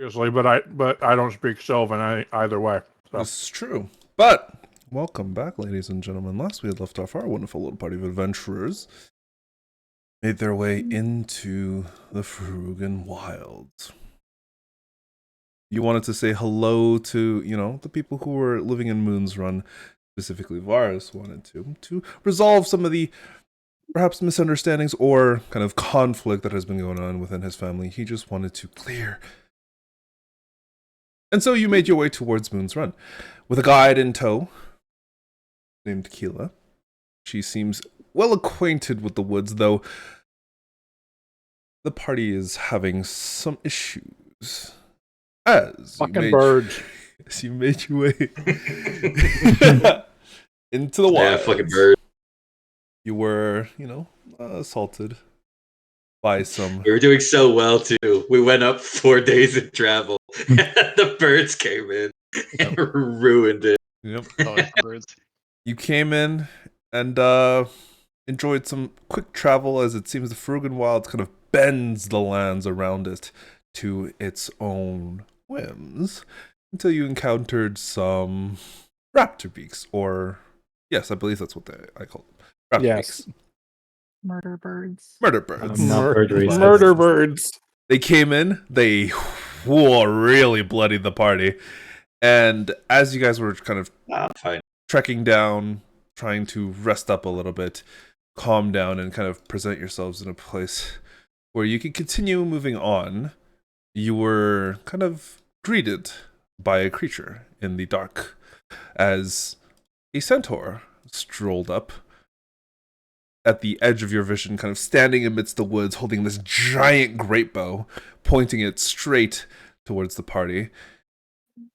Obviously, but I don't speak Sylvan either way. So. This is true. But welcome back, ladies and gentlemen. Last we had left off, our wonderful little party of adventurers made their way into the Frugan Wilds. You wanted to say hello to, the people who were living in Moon's Run, specifically Varus wanted to resolve some of the perhaps misunderstandings or kind of conflict that has been going on within his family. He just wanted to clear. And so you made your way towards Moon's Run with a guide in tow named Keela. She seems well acquainted with the woods, though the party is having some issues. As fucking birds. As you made your way into the wild. Yeah, fucking birds. You were, assaulted by some. We were doing so well too. We went up 4 days of travel. The birds came in and ruined it. Yep. Birds. You came in and enjoyed some quick travel, as it seems the Frugan Wilds kind of bends the lands around it to its own whims, until you encountered some raptor beaks, or yes, I believe that's what I call them. Raptor beaks. Murder birds. Murder birds. Murder birds. They came in, they really bloodied the party. And as you guys were kind of trekking down, trying to rest up a little bit, calm down, and kind of present yourselves in a place where you could continue moving on, you were kind of greeted by a creature in the dark as a centaur strolled up at the edge of your vision, kind of standing amidst the woods, holding this giant great bow, pointing it straight towards the party,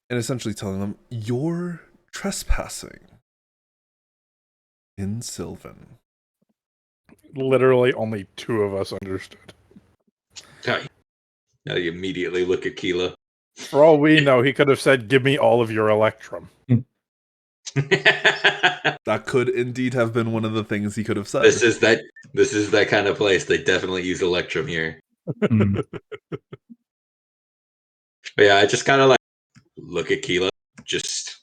and essentially telling them, "You're trespassing in Sylvan." Literally only two of us understood. Now you immediately look at Keela. For all we know, he could have said, "Give me all of your electrum." That could indeed have been one of the things he could have said. This is that kind of place. They definitely use electrum here. But yeah, I just kind of look at Keela, just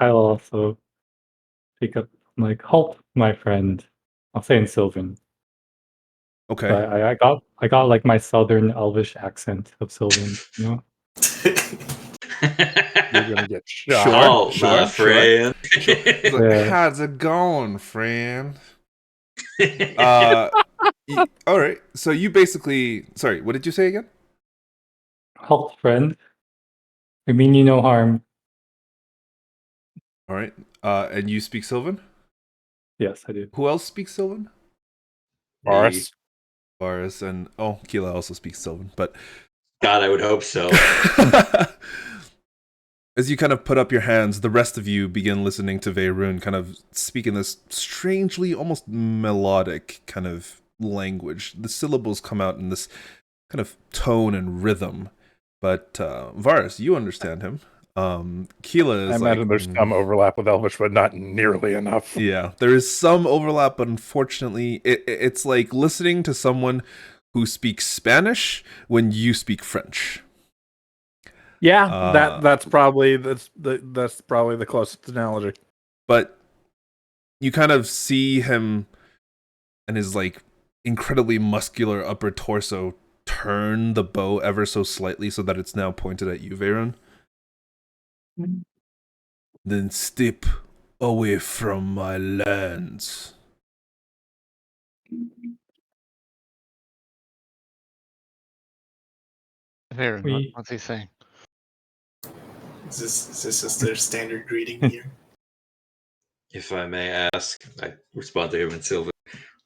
I'll also pick up halt, my friend. I'll say in Sylvan. Okay. I got my southern elvish accent of Sylvan, You're gonna get shot. My friend. Sure. How's it going, friend? All right. So you basically, sorry, what did you say again? Halt, friend. I mean you no harm. All right. And you speak Sylvan? Yes, I do. Who else speaks Sylvan? Varus. And Keela also speaks Sylvan, but God, I would hope so. As you kind of put up your hands, the rest of you begin listening to Vaerun kind of speak in this strangely, almost melodic kind of language. The syllables come out in this kind of tone and rhythm. But Varus, you understand him. Keela is I imagine there's some overlap with Elvish, but not nearly enough. Yeah, there is some overlap, but unfortunately, it's like listening to someone who speaks Spanish when you speak French. Yeah, that's probably the closest analogy. But you kind of see him and his incredibly muscular upper torso turn the bow ever so slightly so that it's now pointed at you, Vaerun. Then step away from my lands. Vaerun, what's he saying? Is this just their standard greeting here? If I may ask, I respond to him in Sylvan.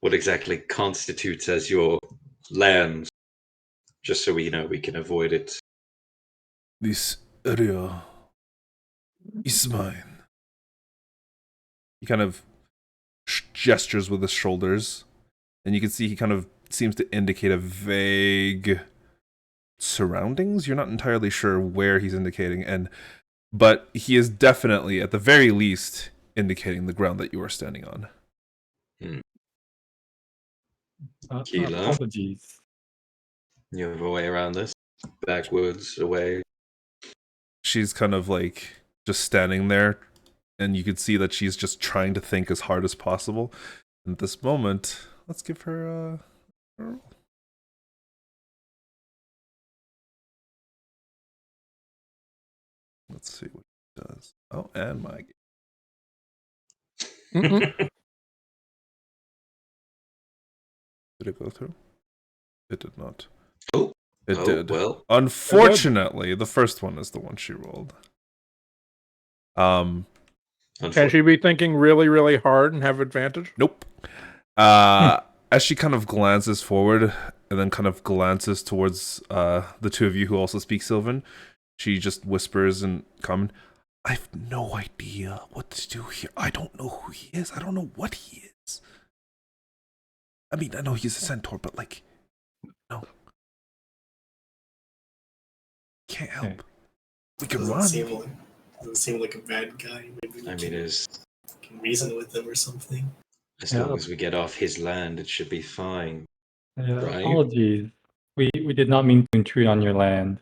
What exactly constitutes as your lands? Just so we can avoid it. This area is mine. He kind of gestures with his shoulders, and you can see he kind of seems to indicate a vague surroundings. You're not entirely sure where he's indicating, but he is definitely, at the very least, indicating the ground that you are standing on. Keela? Apologies. You have a way around this? Backwoods, away? She's kind of like just standing there, and you can see that she's just trying to think as hard as possible. And at this moment, let's give her a roll. Let's see what it does. Oh, and my Mm-mm. did it go through? It did not. Oh, It did. well. Unfortunately, the first one is the one she rolled. Can she be thinking really, really hard and have advantage? Nope. As she kind of glances forward and then kind of glances towards the two of you who also speak Sylvan, she just whispers in common, I've no idea what to do here. I don't know who he is. I don't know what he is. I mean, I know he's a centaur, but like, no. Can't help. Okay. We can Doesn't run. doesn't seem like a bad guy. Maybe we I mean, can reason with him or something. as long as we get off his land, it should be fine. Yeah, Right. apologies. We did not mean to intrude on your land.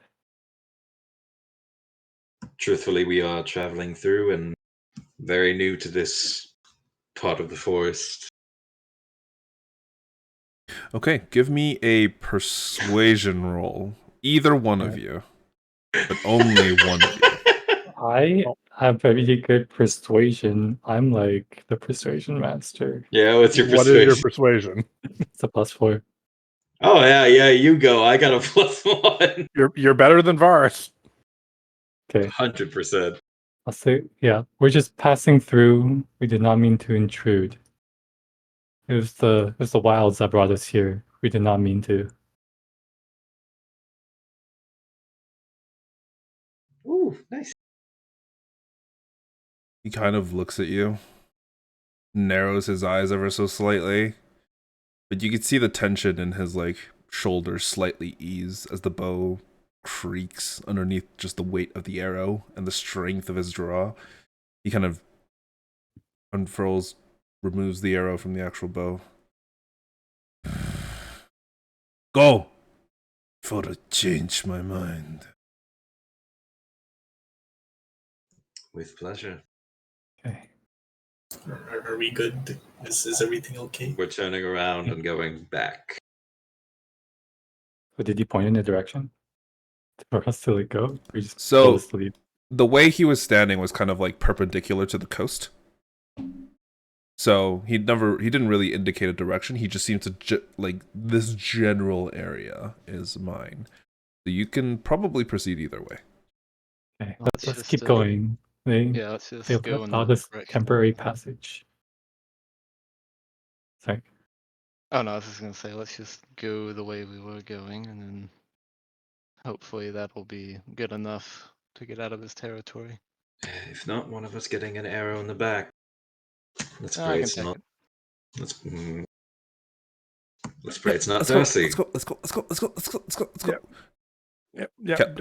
Truthfully, we are traveling through and very new to this part of the forest. Okay, give me a persuasion roll. Either one of you. But only one of you. I have very good persuasion. I'm like the persuasion master. Yeah, what's your What persuasion? is your persuasion? It's a +4. Oh yeah, you go. I got a +1. You're better than Varus. Okay, 100%. I'll say, yeah, we're just passing through. We did not mean to intrude. It was the wilds that brought us here. We did not mean to. Ooh, nice. He kind of looks at you, narrows his eyes ever so slightly, but you can see the tension in his like shoulders slightly ease as the bow creaks underneath just the weight of the arrow and the strength of his draw. He kind of unfurls, removes the arrow from the actual bow. Go! For to change my mind. With pleasure. Okay. Are we good? Is everything okay? We're turning around and going back. So did you point in a direction for us to like go? We just So- told us to leave. The way he was standing was kind of like perpendicular to the coast. So he didn't really indicate a direction. He just seemed to like this general area is mine. So you can probably proceed either way. Okay, Let's let's just, keep going. They Yeah, let's just they go in allowed the us direction. temporary passage. Sorry. Oh no, I was just gonna say, let's just go the way we were going, and then hopefully that'll be good enough to get out of his territory. If not, one of us getting an arrow in the back. Let's I pray can it's take not. it. Let's pray it's not Let's Darcy. go. Let's go. Yeah. Okay.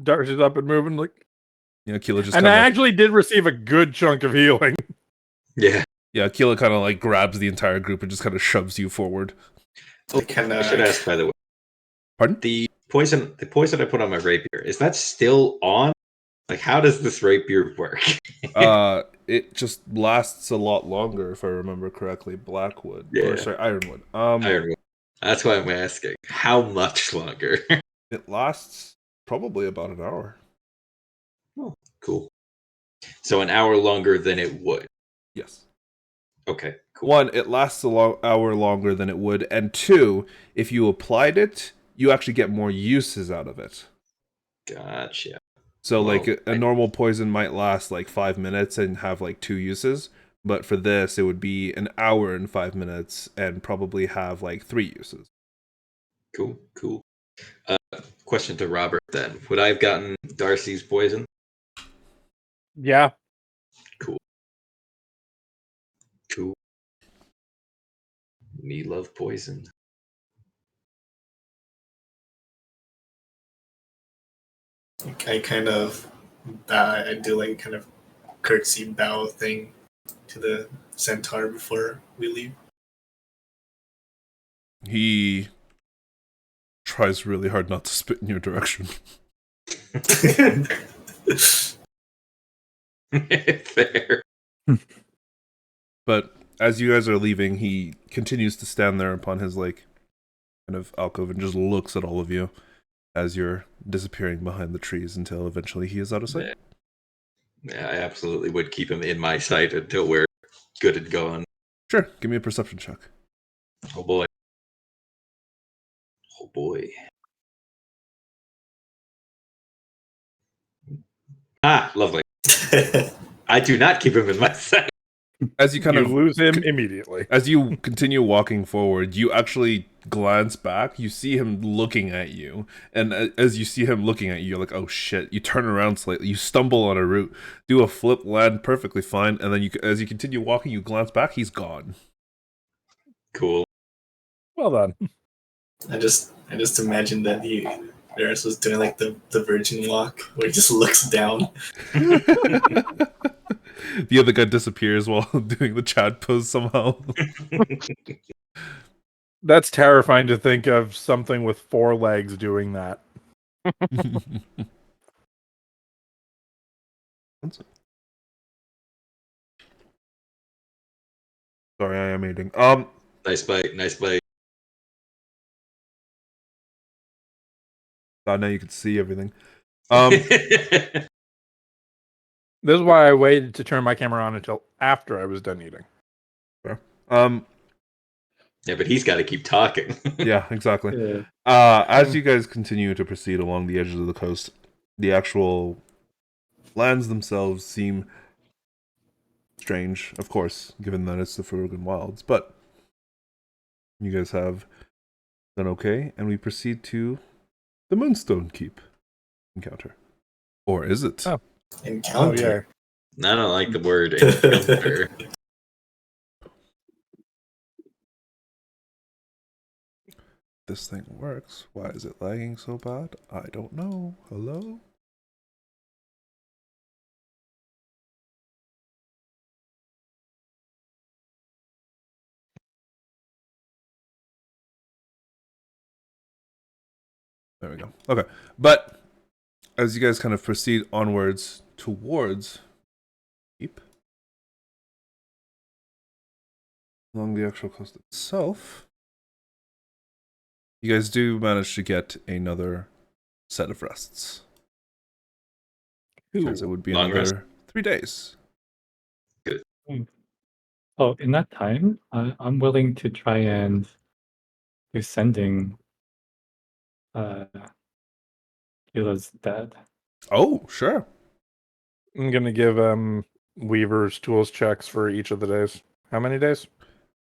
Darcy's up and moving. Like, Keela just and I kind of actually did receive a good chunk of healing. Yeah. Keela kind of like grabs the entire group and just kind of shoves you forward. I can, I should ask, by the way. Pardon? The poison I put on my rapier, is that still on? Like, how does this rapier work? It just lasts a lot longer if I remember correctly. Blackwood, Yeah. or sorry, Ironwood. Ironwood. That's why I'm asking. How much longer? It lasts probably about an hour. Oh, cool. So an hour longer than it would. Yes. Okay, cool. One, it lasts hour longer than it would, and two, if you applied it, you actually get more uses out of it. Gotcha. So, Well, like, a normal poison might last, like, 5 minutes and have, like, 2 uses. But for this, it would be an hour and 5 minutes and probably have, like, 3 uses. Cool. Question to Robert, then. Would I have gotten Darcy's poison? Yeah. Cool. Me love poison. I kind of I do like kind of curtsy bow thing to the centaur before we leave. He tries really hard not to spit in your direction. Fair. But as you guys are leaving, he continues to stand there upon his like kind of alcove and just looks at all of you as you're disappearing behind the trees until eventually he is out of sight. Yeah, I absolutely would keep him in my sight until we're good and gone. Sure, give me a perception check. Oh boy. Oh boy. Ah, lovely. I do not keep him in my sight. As you kind You of lose him immediately. as you continue walking forward, you actually glance back. You see him looking at you, and as you see him looking at you, you're like, "Oh shit!" You turn around slightly. You stumble on a root, do a flip, land perfectly fine, and then as you continue walking, you glance back. He's gone. Cool. Well done. I just imagine that Varus was doing like the virgin walk where he just looks down. The other guy disappears while doing the Chad pose somehow. That's terrifying to think of something with 4 legs doing that. Sorry, I am eating. Nice bite, nice bite. God, now you can see everything. This is why I waited to turn my camera on until after I was done eating. Yeah, but he's got to keep talking. Yeah, exactly. Yeah. As you guys continue to proceed along the edges of the coast, the actual lands themselves seem strange, of course, given that it's the Faerun Wilds, but you guys have done okay, and we proceed to the Moonstone Keep encounter. Or is it? Oh. Encounter. I don't like the word encounter. This thing works. Why is it lagging so bad? I don't know. Hello? There we go. Okay. But as you guys kind of proceed onwards towards Keep, along the actual coast itself, you guys do manage to get another set of rests. Because it would be Long rest. another 3 days. Oh, in that time, I'm willing to try and do sending Gila's dad. Oh, sure. I'm going to give Weaver's tools checks for each of the days. How many days?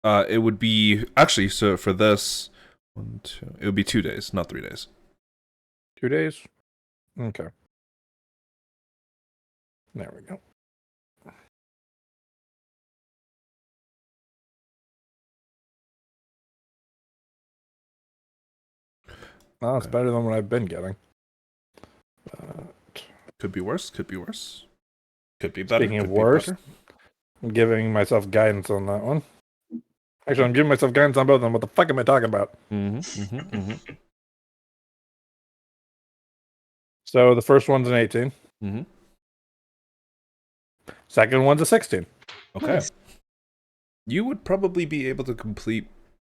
It would be actually, so for this it would be 2 days, not 3 days. 2 days? Okay. There we go. Oh, it's better than what I've been getting. Could be worse, could be worse. Could be better. Speaking of could be worse, better. I'm giving myself guidance on that one. Actually, I'm giving myself guidance on both of them. What the fuck am I talking about? So the first one's an 18. Mhm. Second one's a 16. Okay. Nice. You would probably be able to complete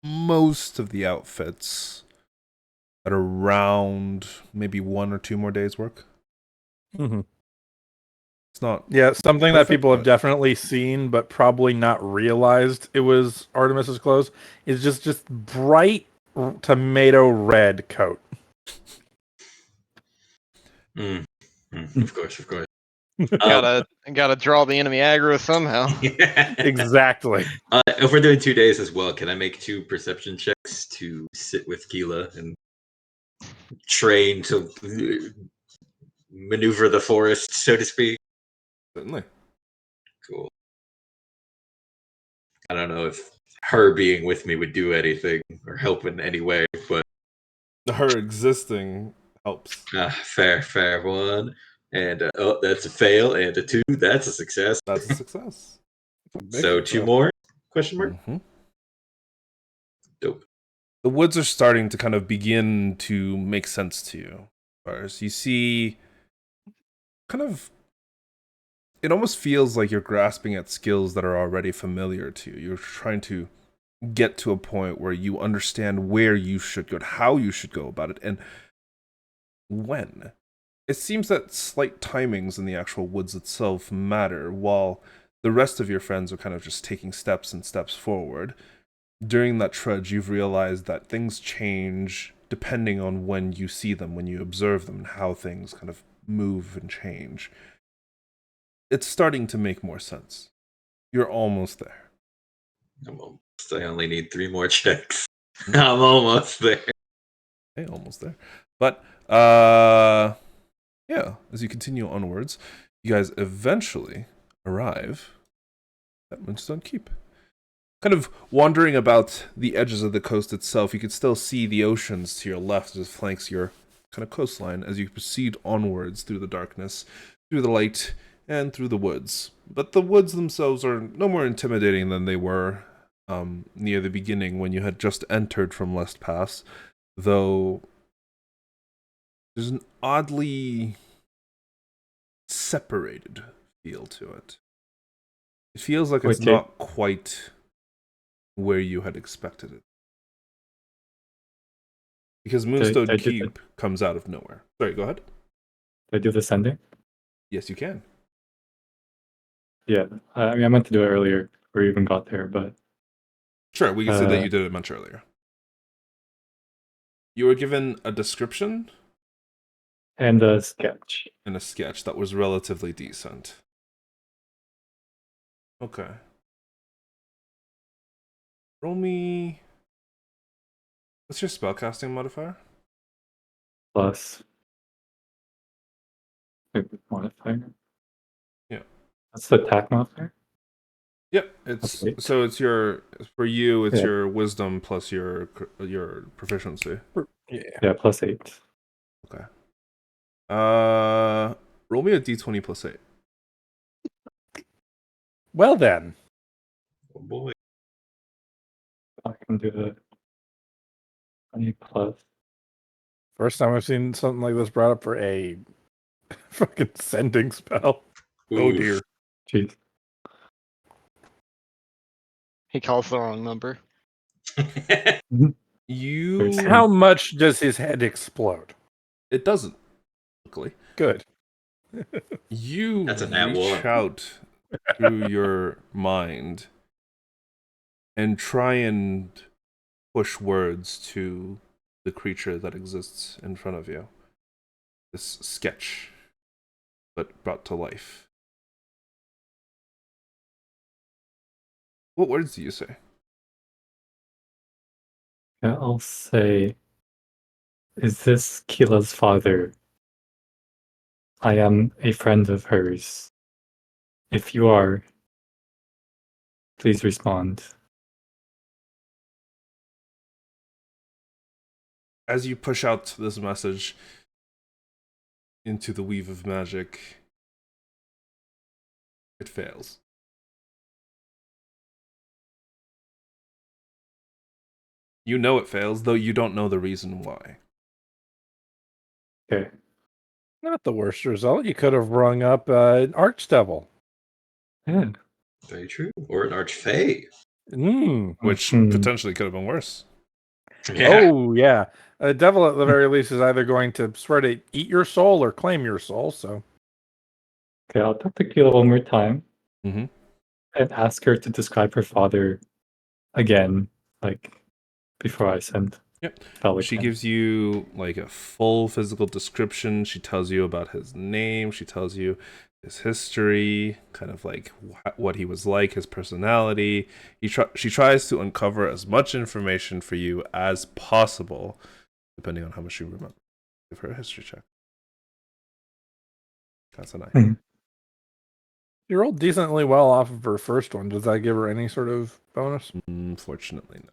most of the outfits at around maybe 1 or 2 more days' work. Mm-hmm. It's not. Yeah, something that Perfect, people have but- definitely seen, but probably not realized it was Artemis's clothes, is just bright tomato red coat. Of course, of course. Gotta draw the enemy aggro somehow. Exactly. If we're doing 2 days as well, can I make 2 perception checks to sit with Keela and train to maneuver the forest, so to speak? Certainly. Cool. I don't know if her being with me would do anything or help in any way, but Her existing helps. fair one. And oh, that's a fail, and a 2, that's a success. That's a success. So 2 more? Question mark. Mhm. Dope. the woods are starting to kind of begin to make sense to you. Varus. You see kind of, it almost feels like you're grasping at skills that are already familiar to you. You're trying to get to a point where you understand where you should go, how you should go about it, and when. It seems that slight timings in the actual woods itself matter, while the rest of your friends are kind of just taking steps and steps forward. During that trudge, you've realized that things change depending on when you see them, when you observe them, and how things kind of move and change. It's starting to make more sense. You're almost there. I only need 3 more checks. I'm almost there. Hey, almost there. But, yeah, as you continue onwards, you guys eventually arrive at Moonstone Keep. Kind of wandering about the edges of the coast itself, you can still see the oceans to your left as it flanks your kind of coastline as you proceed onwards through the darkness, through the light, and through the woods. But the woods themselves are no more intimidating than they were near the beginning when you had just entered from Lest Pass, though there's an oddly separated feel to it. It feels like it's not quite where you had expected it. Because Moonstone Keep comes out of nowhere. Sorry, go ahead. Did I do the sending? Yes, you can. Yeah, I mean, I meant to do it earlier, or even got there, but... Sure, we can say that you did it much earlier. You were given a description? And a sketch. And a sketch that was relatively decent. Okay. Roll me... What's your spellcasting modifier? Plus... modifier? Yeah. That's the attack modifier? Yep, it's so it's your, for you it's your wisdom plus your proficiency. Yeah, plus 8. Okay. Roll me a d20 plus 8. Well then. Oh boy. I can do the 20 plus. First time I've seen something like this brought up for a fucking sending spell. Oof. Oh dear. Jeez. He calls the wrong number. How much does his head explode? It doesn't, luckily. Good. You That's a nat reach one. out through your mind and try and push words to the creature that exists in front of you. This sketch, but brought to life. What words do you say? Yeah, I'll say, is this Keela's father? I am a friend of hers. If you are, please respond. As you push out this message into the weave of magic, it fails. You know it fails, though you don't know the reason why. Okay. Not the worst result. You could have rung up an archdevil. Yeah. Very true. Or an archfey. Which potentially could have been worse. Yeah. Oh, yeah. A devil, at the very least, is either going to swear to eat your soul or claim your soul, so... Okay, I'll talk to Keela one more time. Mm-hmm. And ask her to describe her father again, like, before I send. Yep. She again. gives you like a full physical description. She tells you about his name. She tells you his history, kind of like what he was like, his personality. She tries to uncover as much information for you as possible, depending on how much you remember. Give her a history check. That's a 9. Mm-hmm. You rolled decently well off of her first one. Does that give her any sort of bonus? Unfortunately, no.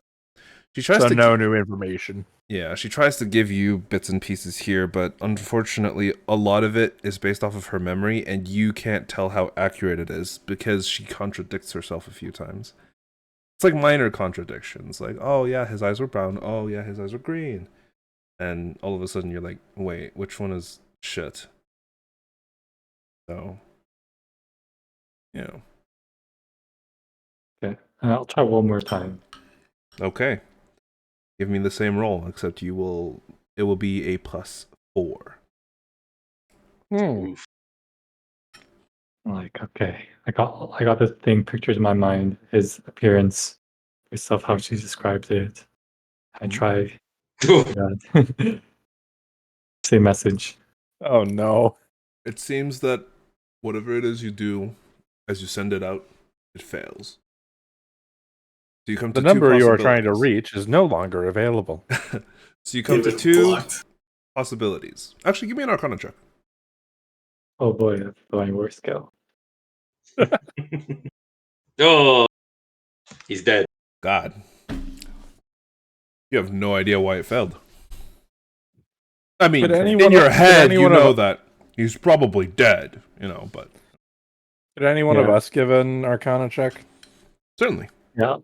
She tries so to no new information. Yeah, she tries to give you bits and pieces here, but unfortunately, a lot of it is based off of her memory, and you can't tell how accurate it is because she contradicts herself a few times. It's like minor contradictions. Like, oh yeah, his eyes were brown. Oh yeah, his eyes were green. And all of a sudden you're like, wait, which one is shit? So, yeah. Okay, and I'll try one more time. Okay. Give me the same roll, except it will be a +4. Oof. Like, okay, I got this thing pictured in my mind, his appearance, based off how she described it. I try that. Same message. Oh no. It seems that whatever it is you do as you send it out, it fails. So you come to The number two you are trying to possibilities. reach is no longer available. So you come to David 2 blocked. possibilities. Actually, give me an Arcana check. Oh boy, that's my worst skill. Oh, he's dead. God. You have no idea why it failed. I mean, in your head, you know that he's probably dead, but... Did any one of Yeah. us give an Arcana check? Certainly. Yeah.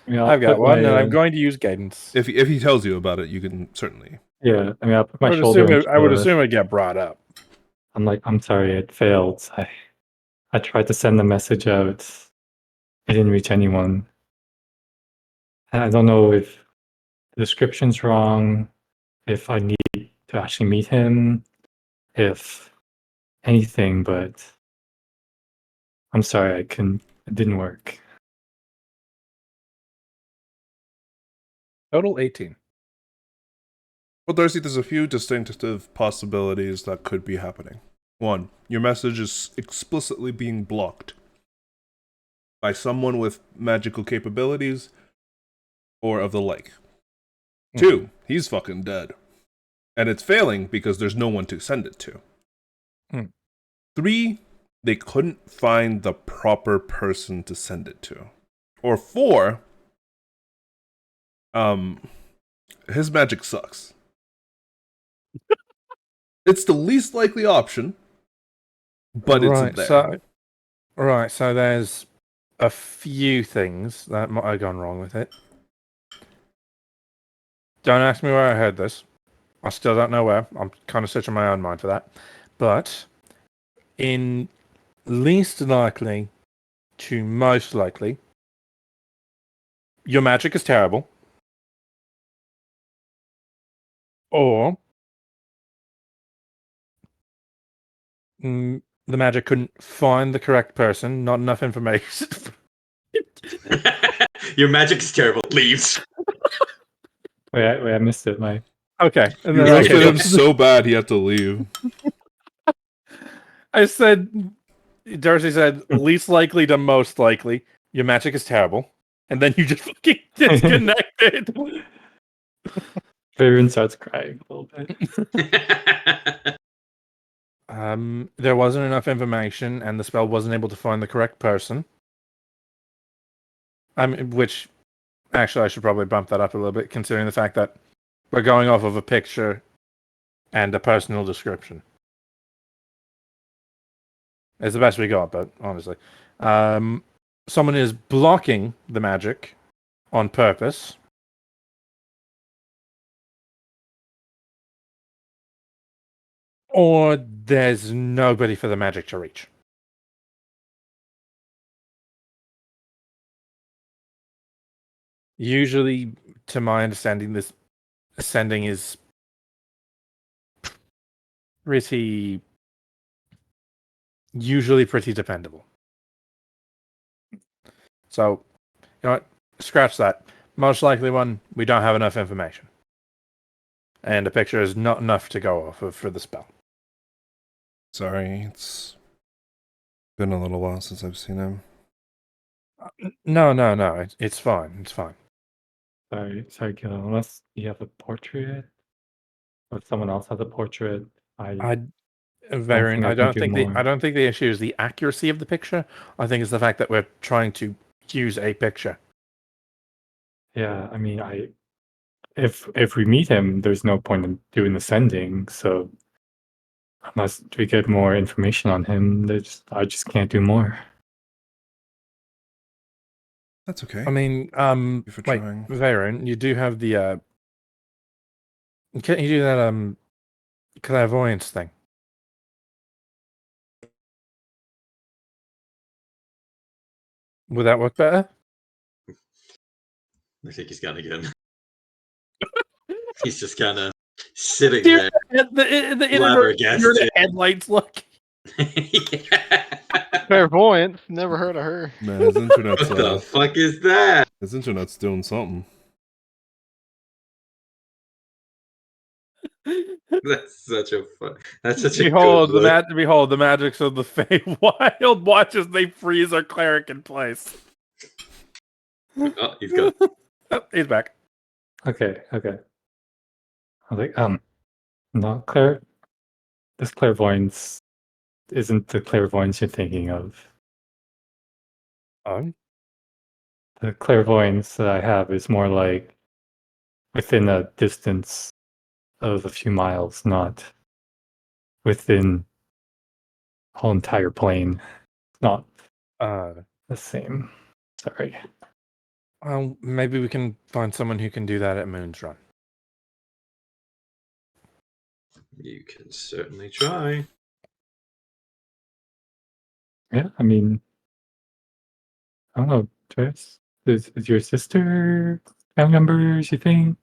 Yeah, I've got put one, my, and I'm going to use guidance. If he tells you about it, you can certainly... Yeah, I mean, I'll put my I would shoulder. assume into I would the- assume it'd get brought up. I'm like, I'm sorry, it failed. I tried to send the message out. It didn't reach anyone. And I don't know if the description's wrong, if I need to actually meet him, if anything, but I'm sorry, it didn't work. Total 18. Well, Darcy, there's a few distinctive possibilities that could be happening. 1, your message is explicitly being blocked by someone with magical capabilities or of the like. 2, he's fucking dead. And it's failing because there's no one to send it to. 3, they couldn't find the proper person to send it to. Or 4, his magic sucks. It's the least likely option, but it's there. So there's a few things that might have gone wrong with it. Don't ask me where I heard this. I still don't know where. I'm kind of searching my own mind for that. But in least likely to most likely, your magic is terrible. Or the magic couldn't find the correct person, not enough information. Your magic is terrible. Leaves. Wait, I missed it. Okay. And You then I roasted him said, so bad he had to leave. Darcy said, least likely to most likely, your magic is terrible. And then you just fucking disconnected. Vaerun starts crying a little bit. There wasn't enough information, and the spell wasn't able to find the correct person. Which, actually, I should probably bump that up a little bit, considering the fact that we're going off of a picture and a personal description. It's the best we got, but honestly. Someone is blocking the magic on purpose. Or there's nobody for the magic to reach. Usually, to my understanding, this sending is usually pretty dependable. So, you know what? Scratch that. Most likely one, we don't have enough information. And a picture is not enough to go off of for the spell. Sorry, it's been a little while since I've seen him. No. It's fine. It's fine. Sorry, Gil. Unless you have a portrait, or if someone else has a portrait, Vaerun, I don't think more. the issue is the accuracy of the picture. I think it's the fact that we're trying to use a picture. Yeah, I mean, if we meet him, there's no point in doing the sending. So unless we get more information on him, I just can't do more. That's okay. I mean, Thank you for wait, trying. Vaerun, you do have the can't you do that clairvoyance thing? Would that work better? I think he's gone again. He's just kind of sitting Dear, there, the flabbergasted. headlights look. Yeah. Clairvoyance, never heard of her. Man, his internet's What the fuck is that? his internet's doing something. That's such a fun. That's such a Behold good look. behold the magics of the Feywild. Watch as they freeze our cleric in place. Oh, he's gone. Oh, he's back. Okay. I was like, not this clairvoyance isn't the clairvoyance you're thinking of. The clairvoyance that I have is more like within a distance of a few miles, not within a whole entire plane. It's not the same. Sorry. Well, maybe we can find someone who can do that at Moon's Run. You can certainly try. Yeah, I mean, I don't know, Trace. Is your sister family members, you think?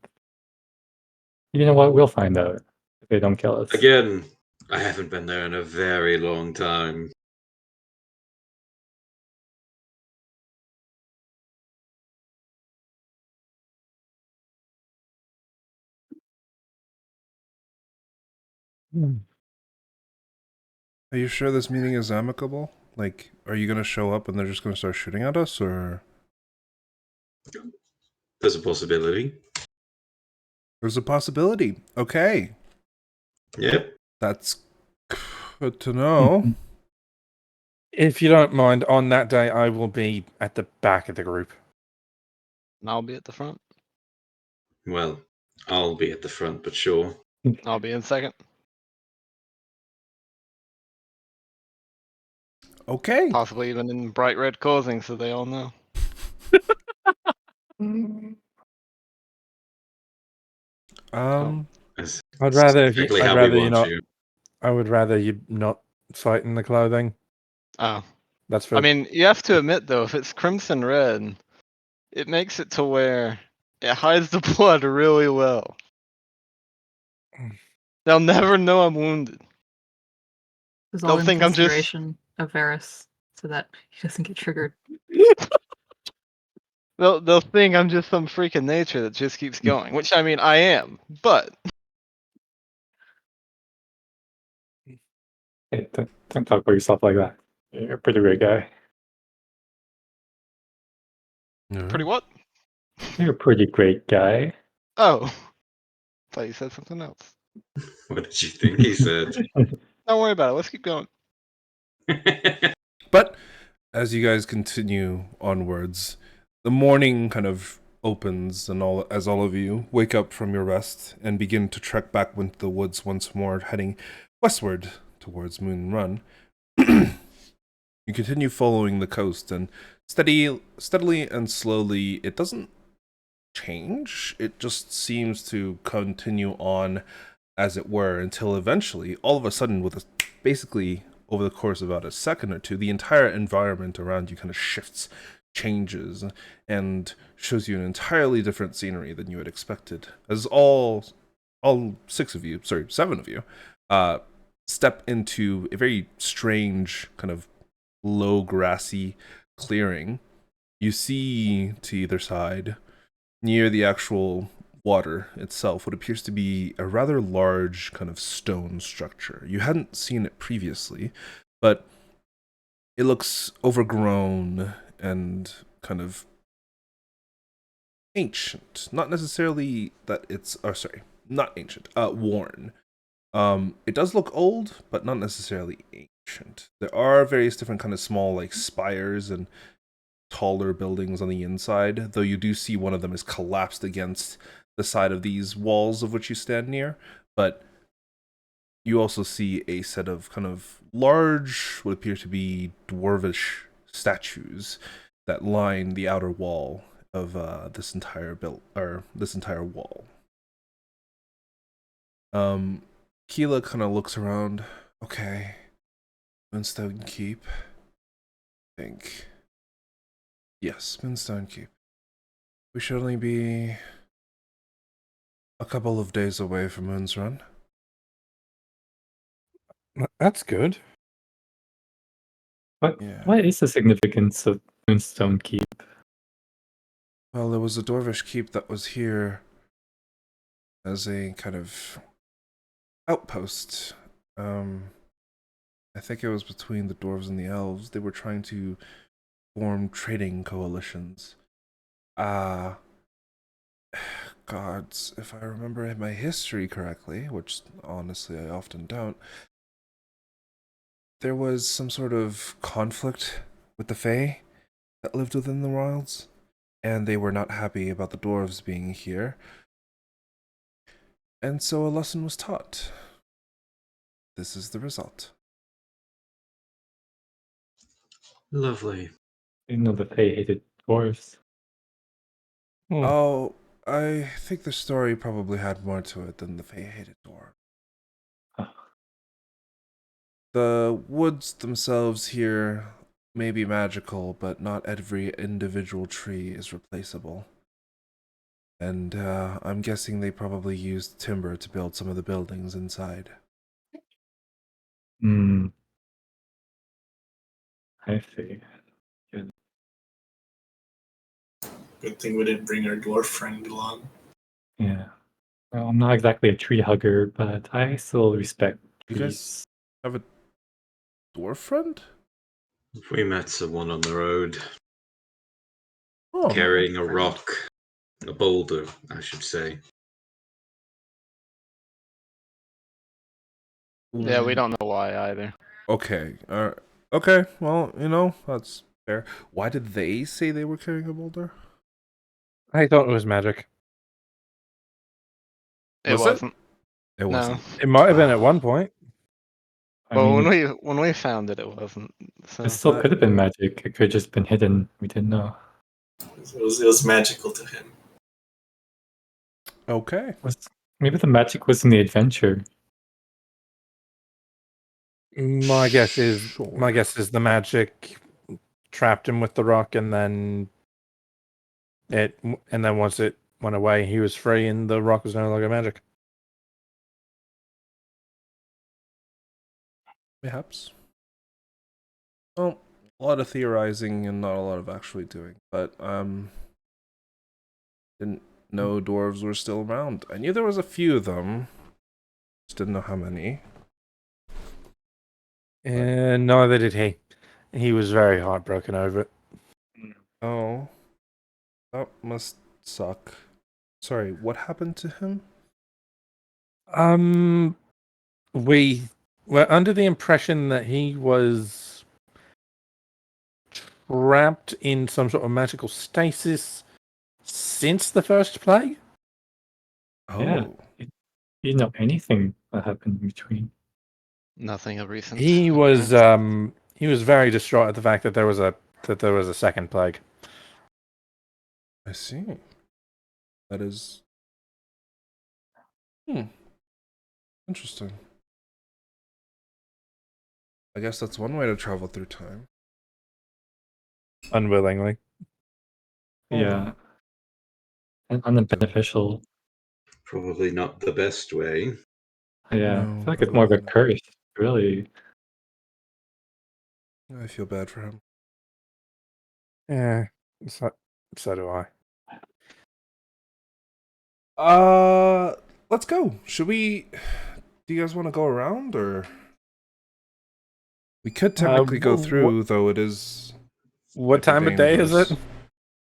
You know what? We'll find out if they don't kill us. Again, I haven't been there in a very long time. Are you sure this meeting is amicable? Like, are you gonna show up and they're just gonna start shooting at us, or? There's a possibility. There's a possibility. Okay. Yep. That's good to know. If you don't mind, on that day I will be at the back of the group. And I'll be at the front. Well, I'll be at the front, but sure. I'll be in second. Okay. Possibly even in bright red clothing so they all know. As I'd rather if you, specifically I'd how we rather you want not. you. I would rather you not fight in the clothing. Oh. That's for. I mean, you have to admit though, if it's crimson red, it makes it to where it hides the blood really well. They'll never know I'm wounded. It's They'll all in think I'm just. consideration of Varus, so that he doesn't get triggered. They'll think I'm just some freak of nature that just keeps going, which I mean I am, but Hey, don't talk about yourself like that. You're a pretty great guy. pretty what? You're a pretty great guy. Oh, thought you said something else. What did you think he said? Don't worry about it. Let's keep going. But as you guys continue onwards, the morning kind of opens, and as all of you wake up from your rest and begin to trek back into the woods once more, heading westward towards Moon Run. You continue following the coast, and steadily and slowly, it doesn't change. It just seems to continue on, as it were, until eventually, all of a sudden, basically over the course of about a second or two, the entire environment around you kind of shifts, changes, and shows you an entirely different scenery than you had expected. As all seven of you, step into a very strange kind of low grassy clearing. You see to either side, near the actual water itself, what appears to be a rather large kind of stone structure. You hadn't seen it previously, but it looks overgrown and kind of ancient. Not necessarily that it's, not ancient, worn. It does look old, but not necessarily ancient. There are various different kind of small like spires and taller buildings on the inside, though you do see one of them is collapsed against the side of these walls of which you stand near. But you also see a set of kind of large, what appear to be dwarvish statues that line the outer wall of this entire wall. Keela kind of looks around. Okay, Moonstone Keep. I think. Yes, Moonstone Keep. We should only be a couple of days away from Moon's Run. That's good. What is the significance of Moonstone Keep? Well, there was a Dwarvish keep that was here as a kind of outpost. I think it was between the dwarves and the elves. They were trying to form trading coalitions. Gods, if I remember my history correctly, which honestly I often don't, there was some sort of conflict with the Fae that lived within the wilds, and they were not happy about the dwarves being here. And so a lesson was taught. This is the result. Lovely. I didn't know the Fae hated dwarves. Oh, I think the story probably had more to it than the Fae hated dwarf. Oh. The woods themselves here may be magical, but not every individual tree is replaceable. And I'm guessing they probably used timber to build some of the buildings inside. I see. Good. Good thing we didn't bring our dwarf friend along. Yeah. Well, I'm not exactly a tree hugger, but I still respect You trees. guys have a dwarf friend? We met someone on the road Oh. carrying a rock, a boulder, I should say. Yeah, we don't know why either. Okay. Okay, well, that's fair. Why did they say they were carrying a boulder? I thought it was magic. It Was it? wasn't. It wasn't. It might have been at one point. I Well, mean, when we found it, it wasn't. So it still could have been magic. It could have just been hidden. We didn't know. It was magical to him. Okay. Maybe the magic was in the adventure. My guess is Sure. the magic trapped him with the rock, and then once it went away, he was free, and the rock was no longer magic. Perhaps. Well, a lot of theorizing and not a lot of actually doing. But didn't know dwarves were still around. I knew there was a few of them. Just didn't know how many. And neither did he. He was very heartbroken over it. Oh. That must suck. Sorry, what happened to him? We were under the impression that he was trapped in some sort of magical stasis since the first plague. Oh. Yeah. You know anything that happened in between? nothing of recent. He was occurrence. he was very distraught at the fact that there was a second plague. I see. That is... Interesting. I guess that's one way to travel through time. Unwillingly. Yeah. And unbeneficial. Probably not the best way. Yeah. No, I feel like it's more of a curse, really. I feel bad for him. Yeah, so do I. Let's go. Should we... Do you guys want to go around, or... We could technically go through, though it is... What time of day is it?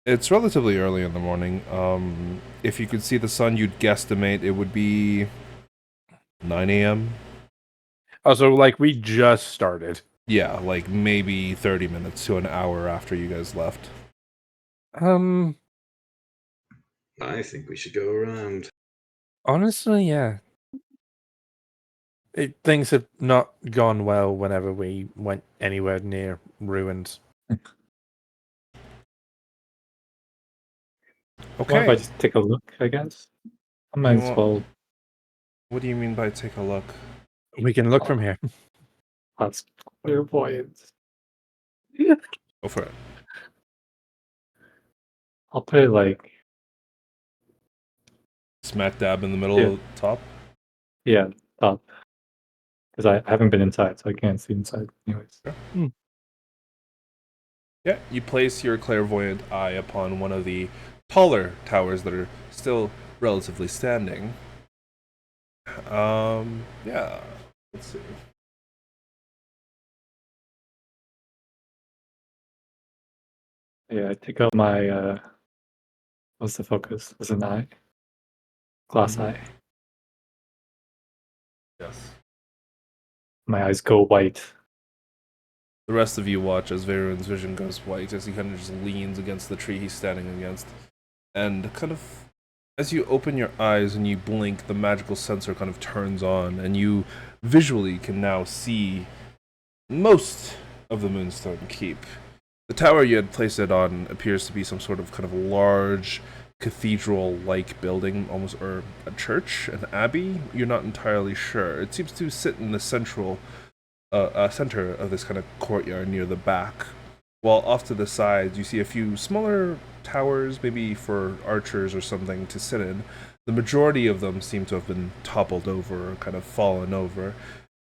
It's relatively early in the morning. If you could see the sun, you'd guesstimate it would be 9 a.m. Oh, so like we just started. Yeah, like maybe 30 minutes to an hour after you guys left. I think we should go around. Honestly, yeah. Things have not gone well whenever we went anywhere near ruins. What if I Okay. just take a look, I guess? I might as well. What do you mean by take a look? We can look from here. That's clairvoyance. Go for it. I'll put it like, Smack dab in the middle Yeah. of the top. yeah, top. Because I haven't been inside, so I can't see inside. Anyways. Yeah, you place your clairvoyant eye upon one of the taller towers that are still relatively standing. Yeah. Let's see. Yeah, I take out my what's the focus? Is it an eye? Glass eye. Yes. My eyes go white. The rest of you watch as Vaerun's vision goes white as he kind of just leans against the tree he's standing against. And kind of, as you open your eyes and you blink, the magical sensor kind of turns on, and you visually can now see most of the Moonstone Keep. The tower you had placed it on appears to be some sort of kind of large cathedral-like building, almost, or a church, an abbey. You're not entirely sure. It seems to sit in the center of this kind of courtyard near the back. While off to the sides, you see a few smaller towers, maybe for archers or something to sit in. The majority of them seem to have been toppled over or kind of fallen over.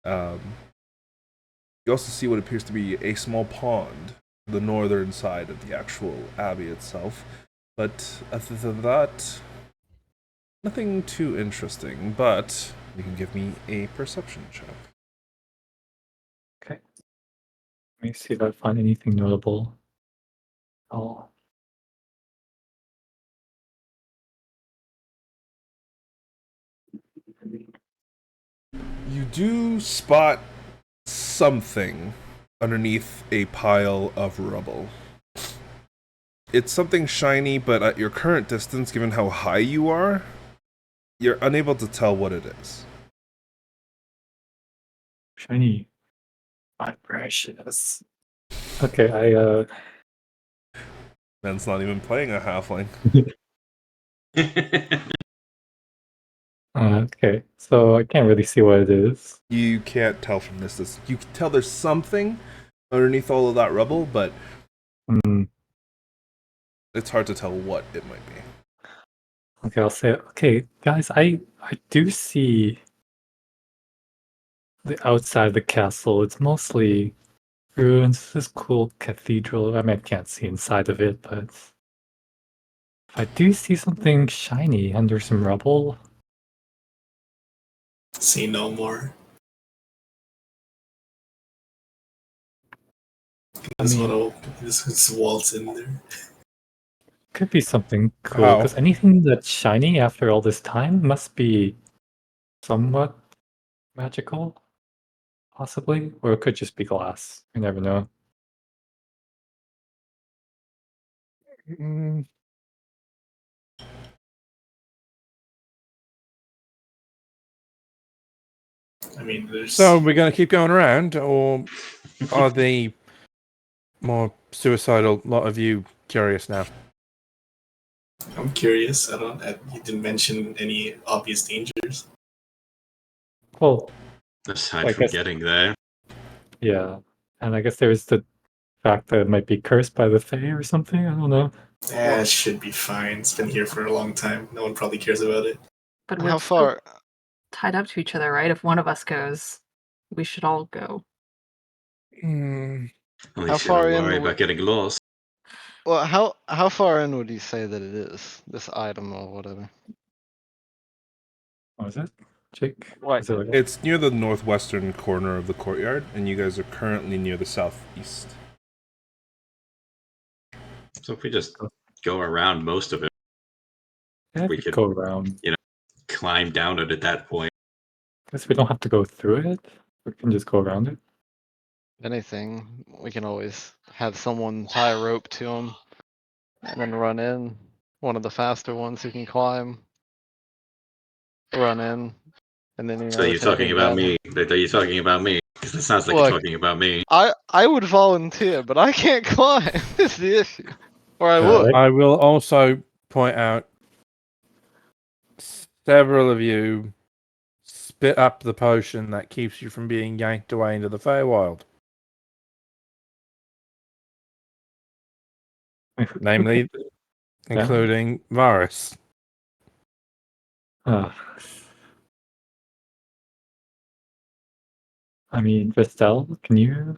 You also see what appears to be a small pond, the northern side of the actual abbey itself. But other than that, nothing too interesting. But you can give me a perception check. Okay. Let me see if I find anything notable. Oh. You do spot something underneath a pile of rubble. It's something shiny, but at your current distance, given how high you are, you're unable to tell what it is. Shiny. My precious. Okay, I Man's not even playing a halfling. okay. So I can't really see what it is. You can't tell from this. You can tell there's something underneath all of that rubble, but Hmm. it's hard to tell what it might be. Okay, I'll say okay, guys, I do see the outside of the castle. It's mostly ruins. This cool cathedral. I mean, I can't see inside of it, but I do see something shiny under some rubble. See no more. I This mean, one, this waltz in there. could be something cool Wow. because anything that's shiny after all this time must be somewhat magical, possibly, or it could just be glass. You never know. Mm, I mean, there's. So we're going to keep going around, or are the more suicidal lot of you curious now? I'm curious. You didn't mention any obvious dangers. Well, Aside I from guess- getting there. yeah, and I guess there's the fact that it might be cursed by the Fae or something. I don't know. It should be fine. It's been here for a long time. No one probably cares about it. But we're How still far? tied up to each other, right? If one of us goes, we should all go. Mm, At How least far you're in worried would- about getting lost. Well, how far in would you say that it is? This item or whatever. What is it, Jake? What? Is it like It's near the northwestern corner of the courtyard, and you guys are currently near the southeast. So if we just go around most of it, yeah, we we could- go around. climb down it at that point. Guess we don't have to go through it. We can just go around it. If anything, we can always have someone tie a rope to him and then run in. One of the faster ones who can climb. Run in. And then, So you're it's a talking big about battle. me. Are you talking about me? Because it sounds like Look. you're talking about me. I would volunteer, but I can't climb. Is the issue. Or I Yeah, would. right. I will also point out several of you spit up the potion that keeps you from being yanked away into the Feywild. Namely, including Varus. I mean, Vestelle, can you?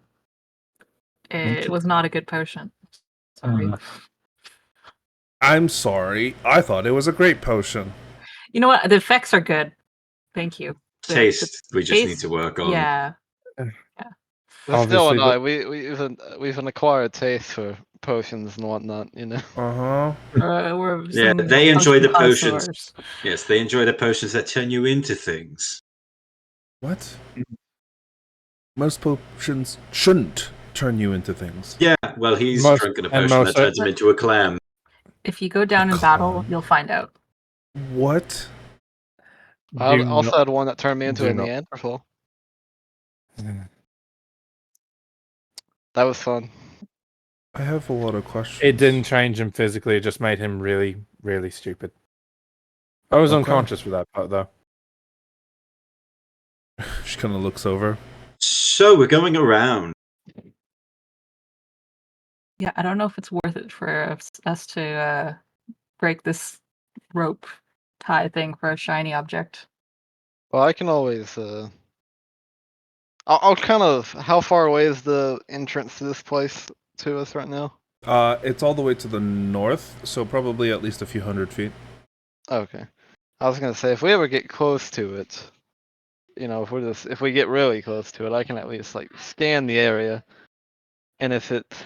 It was not a good potion. Sorry. I'm sorry. I thought it was a great potion. You know what? The effects are good. Thank you. Taste, we just need taste- to work on. Yeah. Vestelle and Obviously, I, we've an acquired taste for potions and whatnot, you know. We're Yeah, some they enjoy the potion potions. connoisseurs. Yes, they enjoy the potions that turn you into things. What? Most potions shouldn't turn you into things. Yeah, well, he's Most- drunken a and potion most- that turns him into a clam. If you go down in battle, you'll find out. What? I do also not- had one that turned me into do a not- Neanderthal. That was fun. I have a lot of questions. It didn't change him physically, it just made him really, really stupid. I was Okay. unconscious for that part, though. She kind of looks over. So we're going around. Yeah, I don't know if it's worth it for us to break this rope tie thing for a shiny object. Well, I can always. I'll kind of. How far away is the entrance to this place to us right now? It's all the way to the north, so probably at least a few hundred feet. Okay. I was gonna say if we ever get close to it, you know, if we get really close to it, I can at least like scan the area, and if it's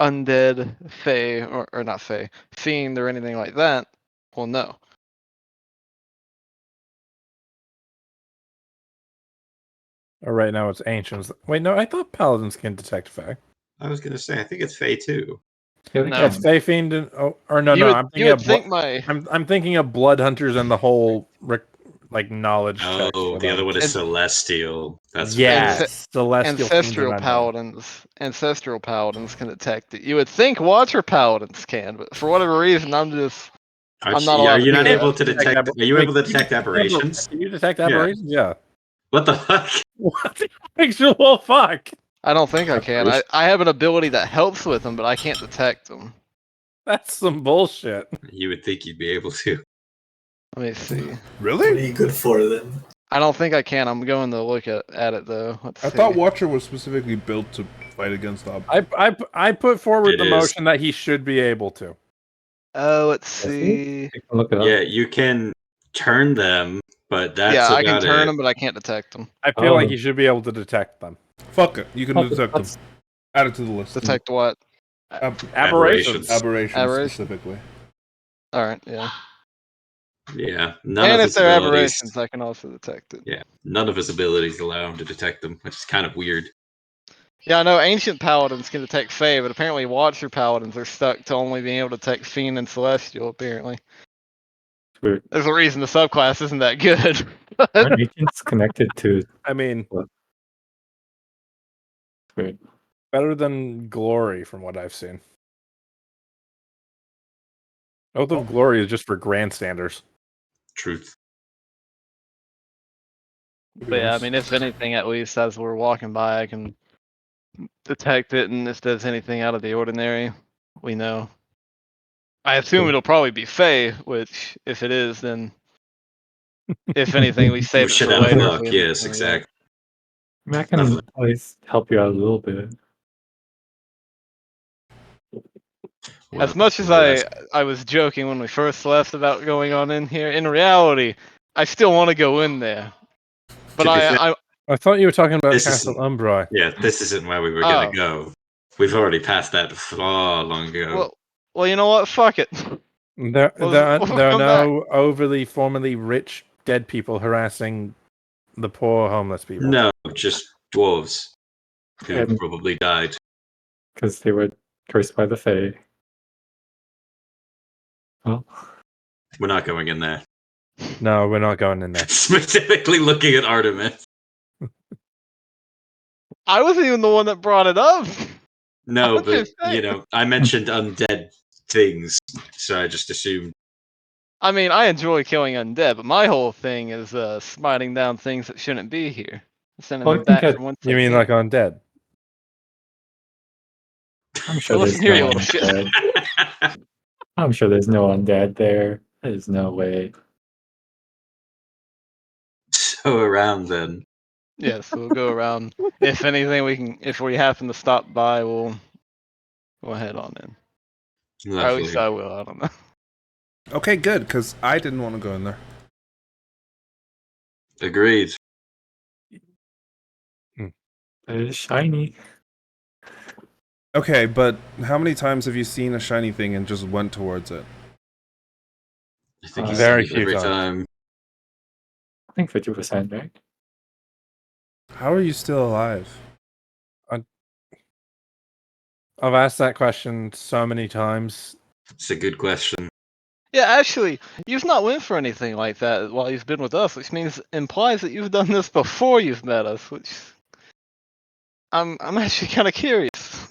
undead, fey, or not fey, fiend or anything like that, we'll know. Right now it's ancients. Wait, no, I thought paladins can detect Fey. I was going to say, I think it's Fey too. Yeah, No. It's Fey Fiend and no, You would, I'm you thinking would of think my I'm thinking of blood hunters and the whole knowledge check. Oh, for the them. other one is And- Celestial. That's Yes, celestial fiend ancestral and undead. ancestral paladins can detect it. You would think water paladins can, but for whatever reason, I'm not allowed Are to you do not that. able to detect? Are you able to detect aberrations? Can you detect aberrations? Yeah. What the fuck? What the actual fuck? I don't think I can. I have an ability that helps with them, but I can't detect them. That's some bullshit. You would think you'd be able to. Let me see. What are Really? you good for then? I don't think I can. I'm going to look at it though. Let's I see. thought Watcher was specifically built to fight against ob. I put forward It the is. motion that he should be able to. Oh, let's Does see. You can look it up. Yeah, you can turn them, but that's Yeah, about I can turn it. them, but I can't detect them. I feel like Oh. he should be able to detect them. Fuck it. You can Oh, detect them. that's- Add it to the list. Detect what? Aberrations. Aberrations Aberrations. specifically. All right, yeah. Yeah, none And of if his they're abilities. aberrations, I can also detect it. Yeah, none of his abilities allow him to detect them, which is kind of weird. Yeah, I know ancient paladins can detect Fey, but apparently Watcher paladins are stuck to only being able to detect Fiend and Celestial, apparently. Weird. There's a reason the subclass isn't that good. Aren't agents connected to? I mean, Weird. better than Glory from what I've seen. Oath of Glory is just for grandstanders. Truth. But yeah, I mean, if anything, at least as we're walking by, I can detect it, and if there's anything out of the ordinary, we know. I assume it'll probably be Fey, which, if it is, then if anything, we save We're it shit for out of later. luck. Yes, exactly. I mean, I can always help you out a little bit. As much as I was joking when we first left about going on in here, in reality, I still want to go in there. But To be fair- I thought you were talking about This Castle isn't- Umbrai. Yeah, this isn't where we were gonna go. We've already passed that far long ago. well, you know what? Fuck it. There We'll are come no overly formerly rich dead people harassing the poor homeless people. No, just dwarves who And- probably died. Because they were cursed by the Fae. Well, We're not going in there. No, we're not going in there. Specifically looking at Artemis. I wasn't even the one that brought it up. No, was gonna but say. I mentioned undead things, so I just assumed. I mean, I enjoy killing undead, but my whole thing is smiting down things that shouldn't be here, sending Well, them I think back that- from whence You they mean came. like undead? I'm sure Well, there's listen here, you no little shit. undead. I'm sure there's no undead there. There's no way. So around then. Yes, we'll go around. If anything, if we happen to stop by, we'll head on in. Or at least Lovely. I will. I don't know. Okay, good, because I didn't want to go in there. Agreed. It's shiny. Okay, but how many times have you seen a shiny thing and just went towards it? I think he's Very seen it few every times. time. I think 50%, right? How are you still alive? I've asked that question so many times. It's a good question. Yeah, actually, you've not went for anything like that while you've been with us, which implies that you've done this before you've met us, which I'm actually kind of curious.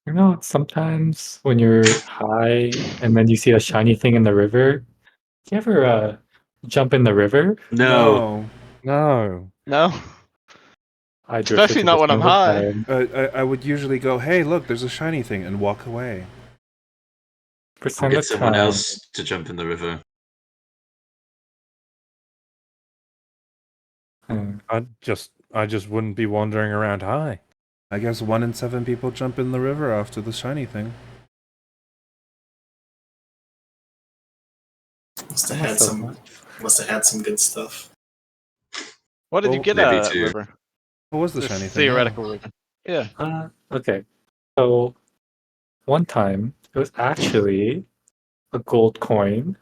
You know, sometimes when you're high and then you see a shiny thing in the river, do you ever jump in the river? No. No. No, I drifted especially to not the when I'm single high. time. I would usually go, hey, look, there's a shiny thing, and walk away. I'll Percent get of someone time. else to jump in the river. I just wouldn't be wandering around high. I guess 1 in 7 people jump in the river after the shiny thing. Must have had some good stuff. What did you Well, get out maybe of that two. river? What was the This shiny thing? theoretical river. Yeah. Okay. So one time it was actually a gold coin.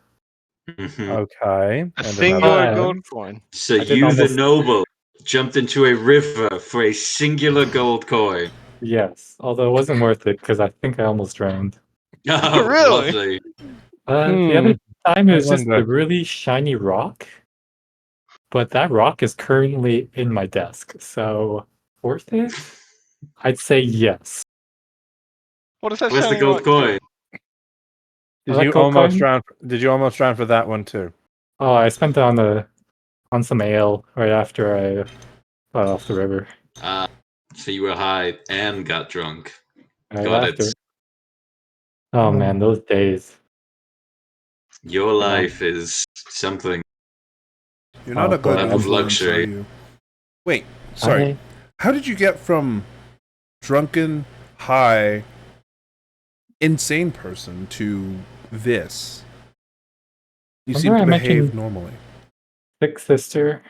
Mhm. Okay. A And singular another gold time. coin. So I did you, the almost- noble, jumped into a river for a singular gold coin. Yes, although it wasn't worth it because I think I almost drowned. Oh, Really? lovely. The other time it I was just wonder. a really shiny rock, but that rock is currently in my desk. So worth it? I'd say yes. What does that Where's the shiny gold rock coin? do? Did that you gold almost coin? drown? Did you almost drown for that one too? Oh, I spent it on some ale right after I got off the river. So you were high and got drunk. Right Got after. it. Oh man, those days. Your life is something. You're not a good but of influence, are luxury. you? Wait, sorry. How did you get from drunken, high, insane person to this? You seem Remember to I behave mentioned normally. Big Sister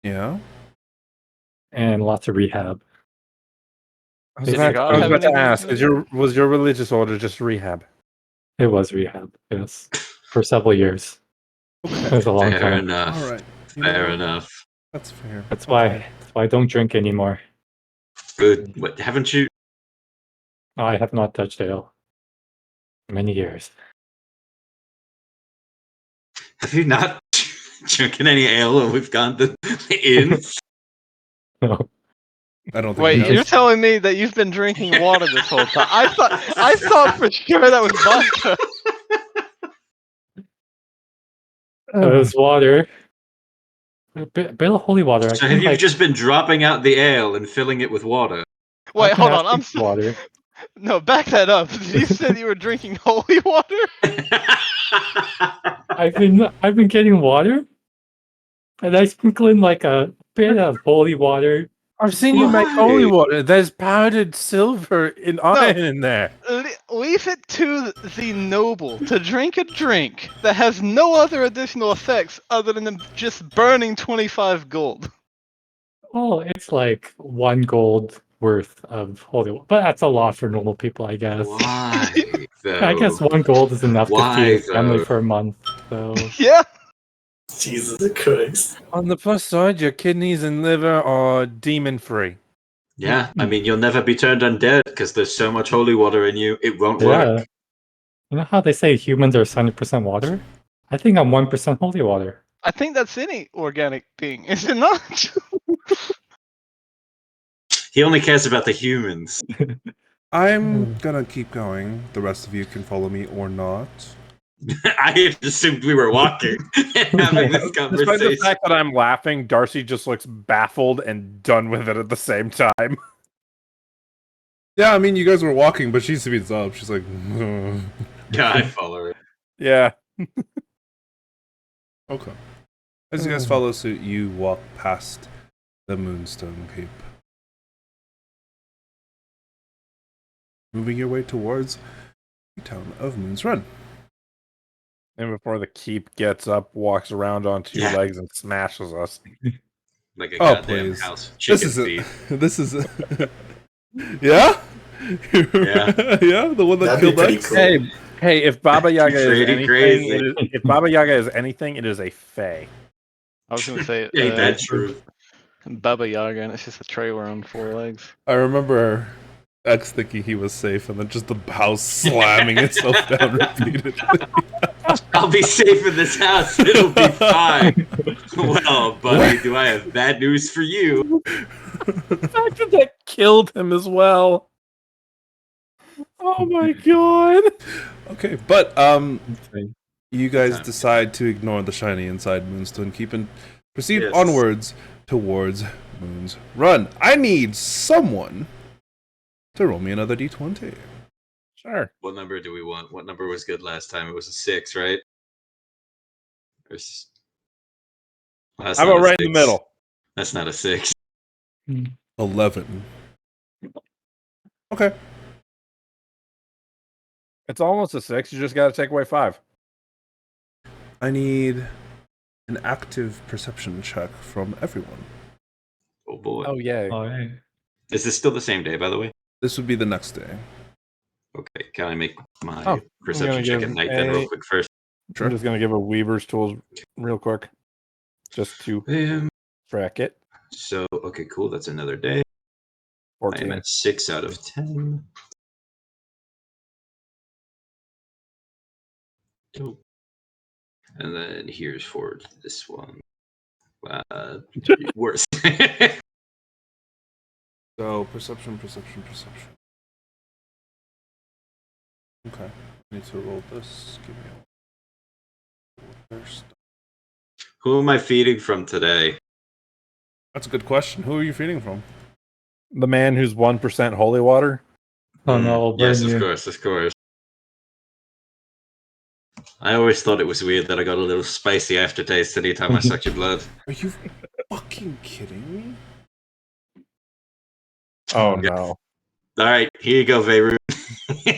Yeah? and lots of rehab. I was Did about, God I was have about to anything to ask, do with was your religious order just rehab? It was rehab, yes. For several years. It was a long Fair time. enough. All right. You know Fair what? enough. That's fair. That's Okay. why I don't drink anymore. Good. What, haven't you? I have not touched ale in many years. Have you not drinking any ale when we've gone to the inns? No. I don't think Wait, he you're has. telling me that you've been drinking water this whole time? I thought for sure that was vodka. It was water. A bit of holy water. I So have think you like just been dropping out the ale and filling it with water? Wait, I've been hold on. asking for water. No, back that up. You said you were drinking holy water? I've been getting water, and I sprinkle in like a bit of holy water. I've seen you make Why? holy water. There's powdered silver in iron in there. Leave it to the noble to drink a drink that has no other additional effects other than just burning 25 gold. Oh, it's like 1 gold worth of holy water, but that's a lot for normal people, I guess. Why, though? I guess 1 gold is enough to feed Why, a family though? for a month. So Yeah. Jesus Christ. On the plus side, your kidneys and liver are demon free. Yeah, I mean, you'll never be turned undead because there's so much holy water in you, it won't yeah, work. you know how they say humans are 70% water? I think I'm 1% holy water. I think that's any organic being, is it not? He only cares about the humans. I'm gonna keep going. The rest of you can follow me or not. I had assumed we were walking and having this Despite the conversation. fact that I'm laughing, Darcy just looks baffled and done with it at the same time. Yeah, I mean, you guys were walking, but she speeds up. She's like, Yeah, I follow her. Yeah. okay. As you guys follow suit, you walk past the Moonstone Cape. Moving your way towards the town of Moon's Run. And before the keep gets up, walks around on two Yeah. legs and smashes us. Like a Oh, goddamn please. house. This Chicken is it. feed. This is it. Yeah? Yeah. Yeah, the one that That'd be killed pretty X? cool. Hey, if Baba Yaga is Pretty anything, crazy. if Baba Yaga is anything, it is a fae. I was gonna say, Ain't that true? Baba Yaga, and it's just a trailer on 4 legs. I remember X thinking he was safe, and then just the house slamming itself down repeatedly. I'll be safe in this house. It'll be fine. Well, buddy, do I have bad news for you? The fact that that killed him as well. Oh my god. Okay, but Insane. you guys time. decide to ignore the shiny inside Moonstone Keep and proceed Yes. onwards towards Moon's Run. I need someone to roll me another d20. Sure. What number do we want? What number was good last time? It was a 6, right? Or that's How not about a right in the 6. middle? That's not a 6. 11. Okay. It's almost a 6. You just got to take away 5. I need an active perception check from everyone. Oh boy. Oh yay. Oh, hey. Is this still the same day, by the way? This would be the next day. Okay. Can I make my Oh, perception gonna check give at night then, real a- quick first? Sure. I'm just gonna give a Weaver's tools real quick, just to track it. So, okay, cool. That's another day. I am 14. at 6 out of 10. Dope. And then here's for this one. Worse. So, perception. Okay. I need to roll this. Give me a first. Who am I feeding from today? That's a good question. Who are you feeding from? The man who's 1% holy water. Oh no, I'll burn Yes, you. of course. I always thought it was weird that I got a little spicy aftertaste anytime I sucked your blood. Are you fucking kidding me? Oh Okay. no. All right, here you go, Vaerun.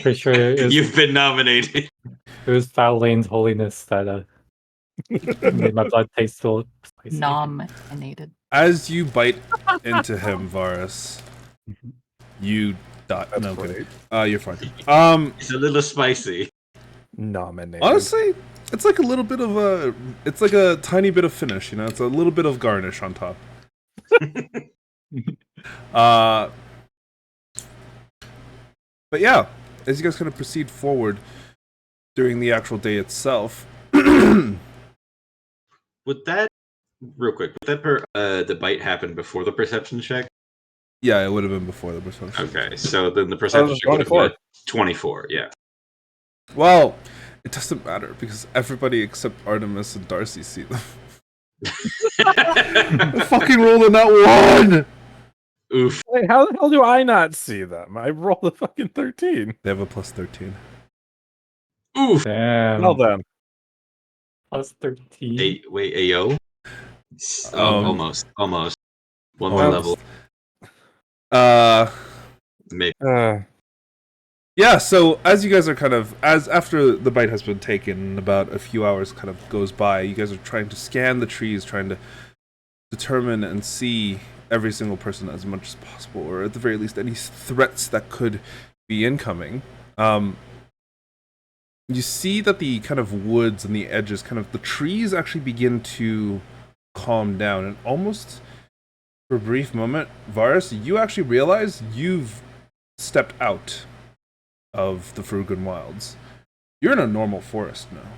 Pretty sure it You've been nominated. was Foul Lane's holiness that made my blood taste so spicy. Nominated. As you bite into him, Varus, you die. That's No great. kidding. You're fine. It's a little spicy. Nominated. Honestly, it's like a little bit of a. It's like a tiny bit of finish. You know, it's a little bit of garnish on top. But yeah, as you guys kind of proceed forward during the actual day itself. Would that, real quick, the bite happen before the perception check? Yeah, it would have been before the perception. Okay, so then the perception was check would have 24. been 24, yeah. Well, it doesn't matter because everybody except Artemis and Darcy see them. I fucking rolled in that one! Oof. Wait, how the hell do I not see them? I rolled a fucking 13. They have a plus 13. Oof. Damn. Well then. Plus 13. Wait, Ayo? Oh, almost. One more Almost. level. Maybe. Yeah, so as you guys are after the bite has been taken, about a few hours kind of goes by, you guys are trying to scan the trees, trying to determine and see every single person as much as possible, or at the very least any threats that could be incoming. You see that the kind of woods and the edges, the trees actually begin to calm down, and almost for a brief moment, Varus, you actually realize you've stepped out of the Frugan Wilds. You're in a normal forest now.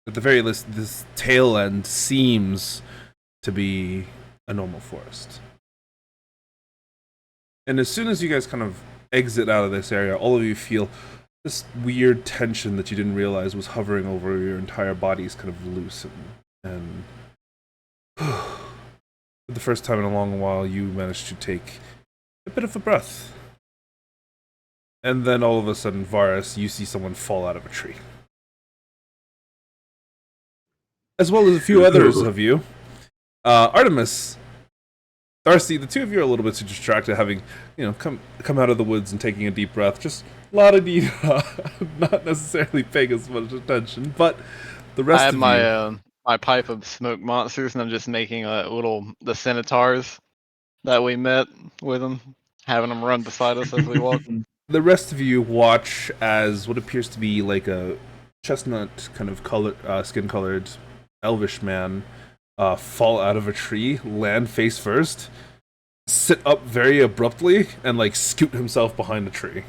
At the very least, this tail end seems to be a normal forest. And as soon as you guys kind of exit out of this area, all of you feel this weird tension that you didn't realize was hovering over your entire bodies kind of loosen. And for the first time in a long while, you managed to take a bit of a breath. And then all of a sudden, Varus, you see someone fall out of a tree. As well as a few others of you. Artemis, Darcy, the two of you are a little bit too distracted, having, come out of the woods and taking a deep breath. Just la-da-dee-da, not necessarily paying as much attention, but the rest of you... I have my pipe of smoke monsters, and I'm just making the centaurs that we met with them, having them run beside us as we walk. The rest of you watch as what appears to be like a chestnut kind of skin-colored elvish man fall out of a tree, land face first, sit up very abruptly, and like scoot himself behind the tree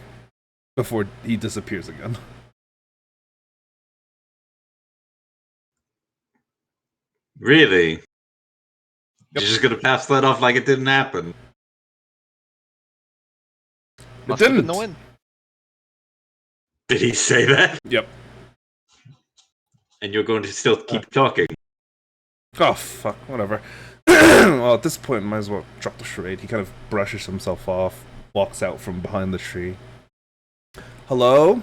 before he disappears again. Really? You're just gonna pass that off like it didn't happen? Must It have been didn't. the wind. Did he say that? Yep. And you're going to still keep talking? Oh, fuck, whatever. Well, at this point, might as well drop the charade. He kind of brushes himself off, walks out from behind the tree. Hello?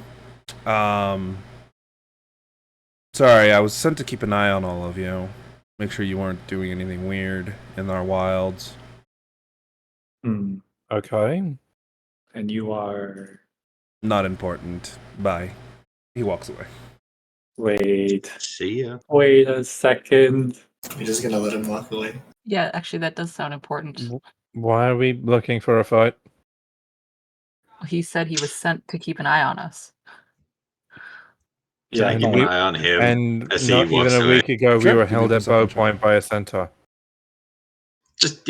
Sorry, I was sent to keep an eye on all of you. Make sure you weren't doing anything weird in our wilds. Okay. And you are... Not important. Bye. He walks away. Wait. See ya. Wait a second. We're just gonna let him walk away. Yeah, actually, that does sound important. Why are we looking for a fight? He said he was sent to keep an eye on us. Can I keep an we- eye on him? And as he not even walks a away? week ago, we Sure, were give me held a at bow perception check. point by a centaur. Just,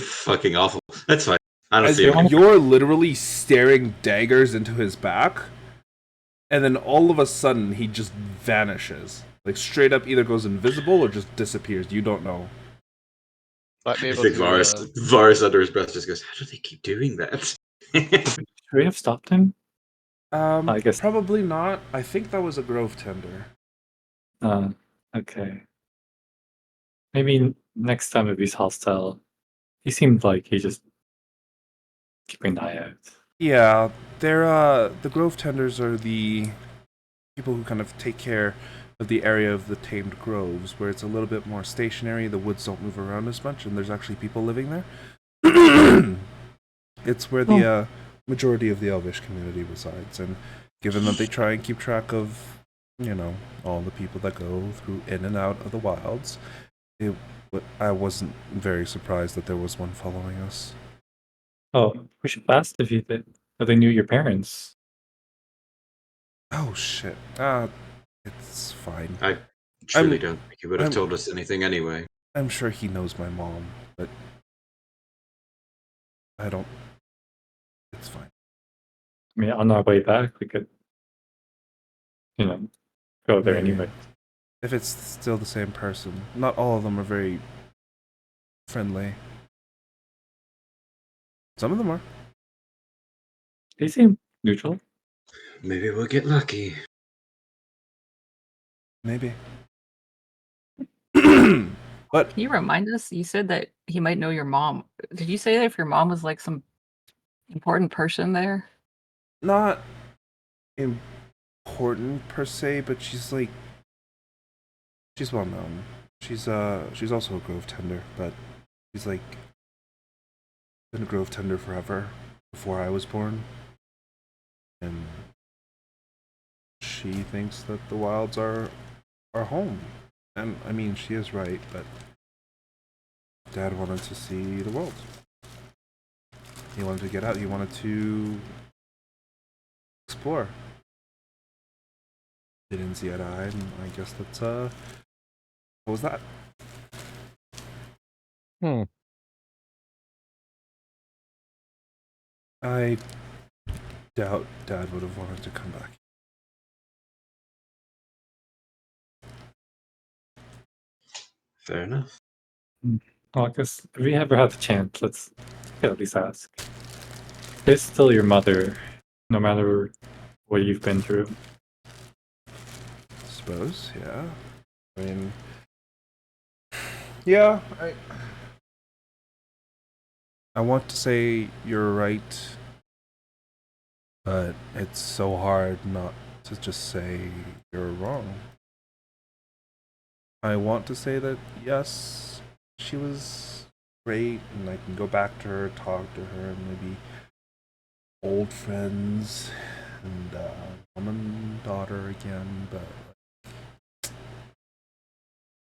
fucking awful. That's fine. I don't As see him. you're literally staring daggers into his back, and then all of a sudden he just vanishes. Like straight up either goes invisible or just disappears. You don't know. Might be I able think to, Varus under his breath just goes, how do they keep doing that? Should we have stopped him? I guess- Probably not. I think that was a grove tender. Okay. Maybe next time if he's hostile. He seemed like he just keeping an eye out. Yeah, they're the grove tenders are the people who kind of take care of the area of the tamed groves, where it's a little bit more stationary. The woods don't move around as much, and there's actually people living there. It's where the majority of the elvish community resides, and given that they try and keep track of, all the people that go through in and out of the wilds, I wasn't very surprised that there was one following us. Oh, we should have asked if they knew your parents. Oh shit. It's fine. I truly I'm- don't think he would have I'm- told us anything anyway. I'm sure he knows my mom, but I don't. It's fine. I mean, on our way back, we could, go there Yeah. anyway. If it's still the same person, not all of them are very friendly. Some of them are. They seem neutral. Maybe we'll get lucky. Maybe. But Can you remind us? You said that he might know your mom. Did you say that if your mom was like some important person there? not important per se, but she's well known. She's also a grove tender, but she's like been a grove tender forever before I was born. And she thinks that the wilds are home. And I mean, she is right, but Dad wanted to see the world. He wanted to get out. He wanted to explore. They didn't see eye to eye, and I guess that's what was that? I doubt Dad would have wanted to come back. Fair enough. Well, I guess if we ever have the chance, let's at least ask. It's still your mother, no matter what you've been through. Suppose, yeah. I mean, yeah, I want to say you're right, but it's so hard not to just say you're wrong. I want to say that, yes, she was great, and I can go back to her, talk to her, and maybe old friends, and mom and daughter again, but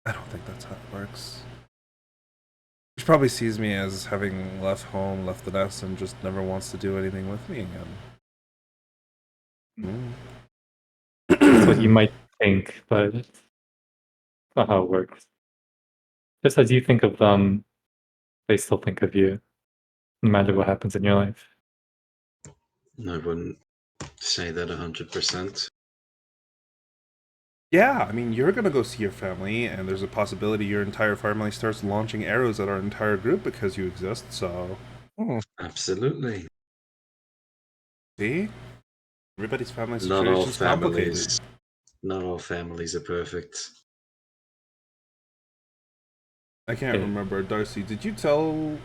I don't think that's how it works. She probably sees me as having left home, left the nest, and just never wants to do anything with me again. That's what you might think, but it's not how it works. Just as you think of them, they still think of you, no matter what happens in your life. I wouldn't say that 100%. Yeah, I mean, you're gonna go see your family, and there's a possibility your entire family starts launching arrows at our entire group because you exist, so... Absolutely. See? Everybody's family Not all situation is complicated. families. Not all families are perfect. I can't Yeah. remember. Darcy, did you tell...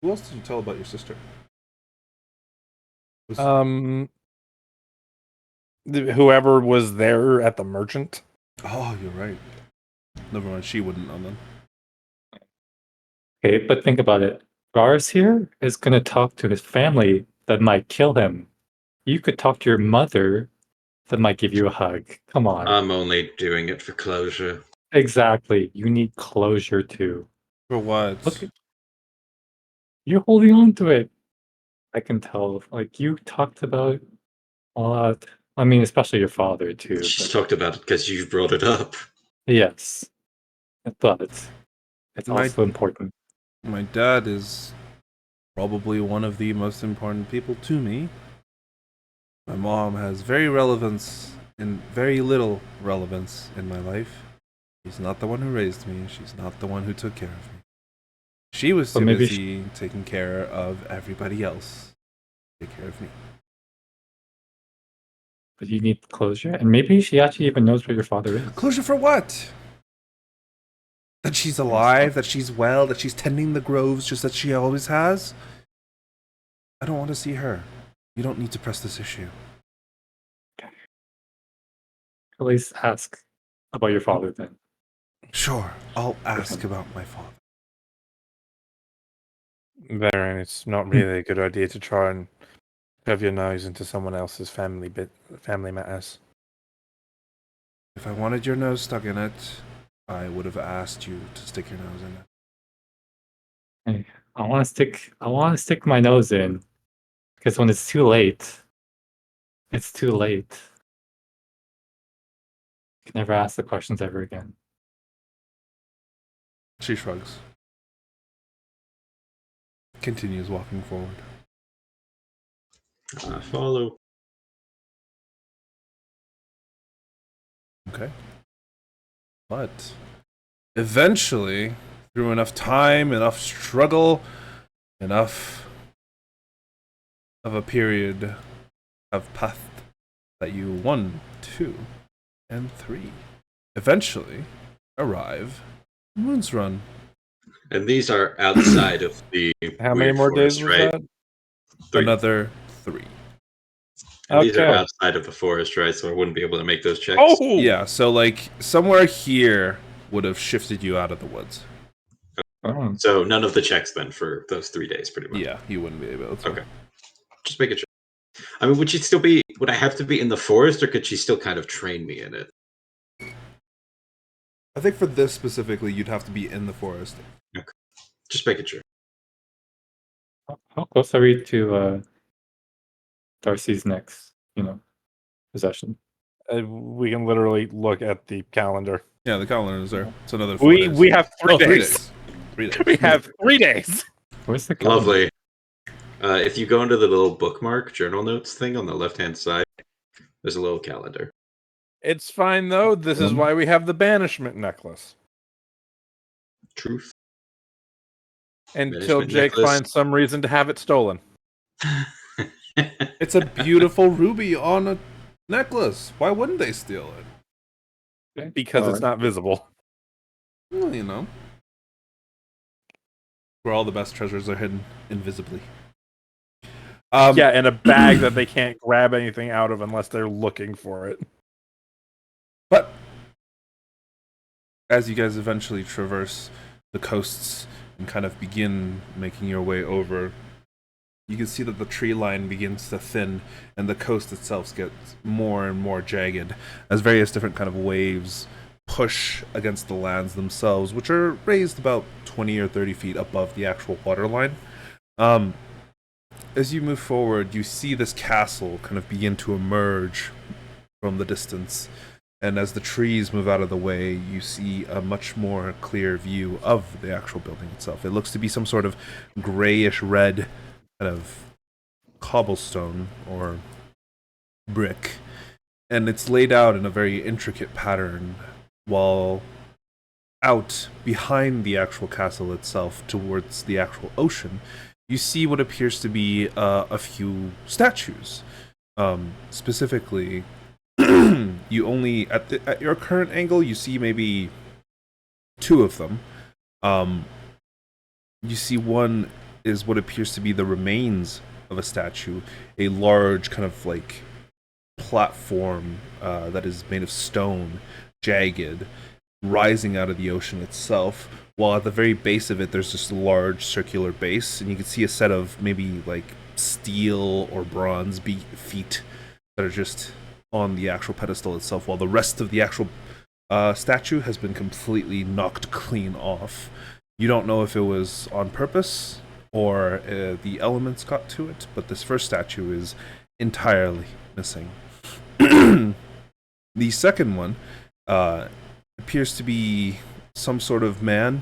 Who else did you tell about your sister? Whoever was there at the merchant. Oh, you're right. Never mind, she wouldn't know then. Okay, but think about it. Varus here is going to talk to his family that might kill him. You could talk to your mother that might give you a hug. Come on. I'm only doing it for closure. Exactly. You need closure too. For what? Look, you're holding on to it. I can tell. Like, you talked about a lot. I mean, especially your father too. She's But talked about it because you brought it up. yes, but it's My- also important. My dad is probably one of the most important people to me. My mom has very little relevance in my life. She's not the one who raised me. She's not the one who took care of me. She was But too maybe busy taking care of everybody else. Take care of me. But you need closure, and maybe she actually even knows where your father is. Closure for what? That she's alive, that she's well, that she's tending the groves just as she always has? I don't want to see her. You don't need to press this issue. At least ask about your father then. Sure, I'll ask about my father. Vaerun, it's not really a good idea to try and shove your nose into someone else's family matters. If I wanted your nose stuck in it, I would have asked you to stick your nose in it. Hey, I want to stick my nose in, because when it's too late, it's too late. You can never ask the questions ever again. She shrugs. Continues walking forward. I follow. Okay. But eventually, through enough time, enough struggle, enough of a period of path that you 1, 2, and 3 eventually arrive Moon's Run. And these are outside of the How many weird more forest, days was right? that? 3. Another 3. And these are Okay. outside of the forest, right? So I wouldn't be able to make those checks. Oh! Yeah, so like somewhere here would have shifted you out of the woods. Oh, So none of the checks then for those 3 days, pretty much. Yeah, you wouldn't be able to. Okay. Just make it sure. I mean, would I have to be in the forest, or could she still kind of train me in it? I think for this specifically, you'd have to be in the forest. Just make it sure. how close are we to Darcy's next, possession? We can literally look at the calendar. Yeah, the calendar is there. It's another 4 We days. we have 3 Oh, 3 days. days. 3 days. We have 3 days. Where's the calendar? Lovely. If you go into the little bookmark journal notes thing on the left-hand side, there's a little calendar. It's fine though. This is why we have the banishment necklace. Truth. Until Management Jake necklace. finds some reason to have it stolen. It's a beautiful ruby on a necklace. Why wouldn't they steal it? Because it's not visible. Well, you know. Where all the best treasures are hidden invisibly. Yeah, in a bag that they can't grab anything out of unless they're looking for it. But as you guys eventually traverse the coasts and kind of begin making your way over, you can see that the tree line begins to thin and the coast itself gets more and more jagged as various different kind of waves push against the lands themselves, which are raised about 20 or 30 feet above the actual waterline. As you move forward, you see this castle kind of begin to emerge from the distance. And as the trees move out of the way, you see a much more clear view of the actual building itself. It looks to be some sort of grayish red kind of cobblestone or brick. And it's laid out in a very intricate pattern, while out behind the actual castle itself, towards the actual ocean, you see what appears to be a few statues. Specifically, you only at your current angle you see maybe two of them. You see one is what appears to be the remains of a statue, a large kind of like platform that is made of stone, jagged, rising out of the ocean itself, while at the very base of it there's just a large circular base, and you can see a set of maybe like steel or bronze feet that are just on the actual pedestal itself, while the rest of the actual statue has been completely knocked clean off. You don't know if it was on purpose or the elements got to it, but this first statue is entirely missing. The second one appears to be some sort of man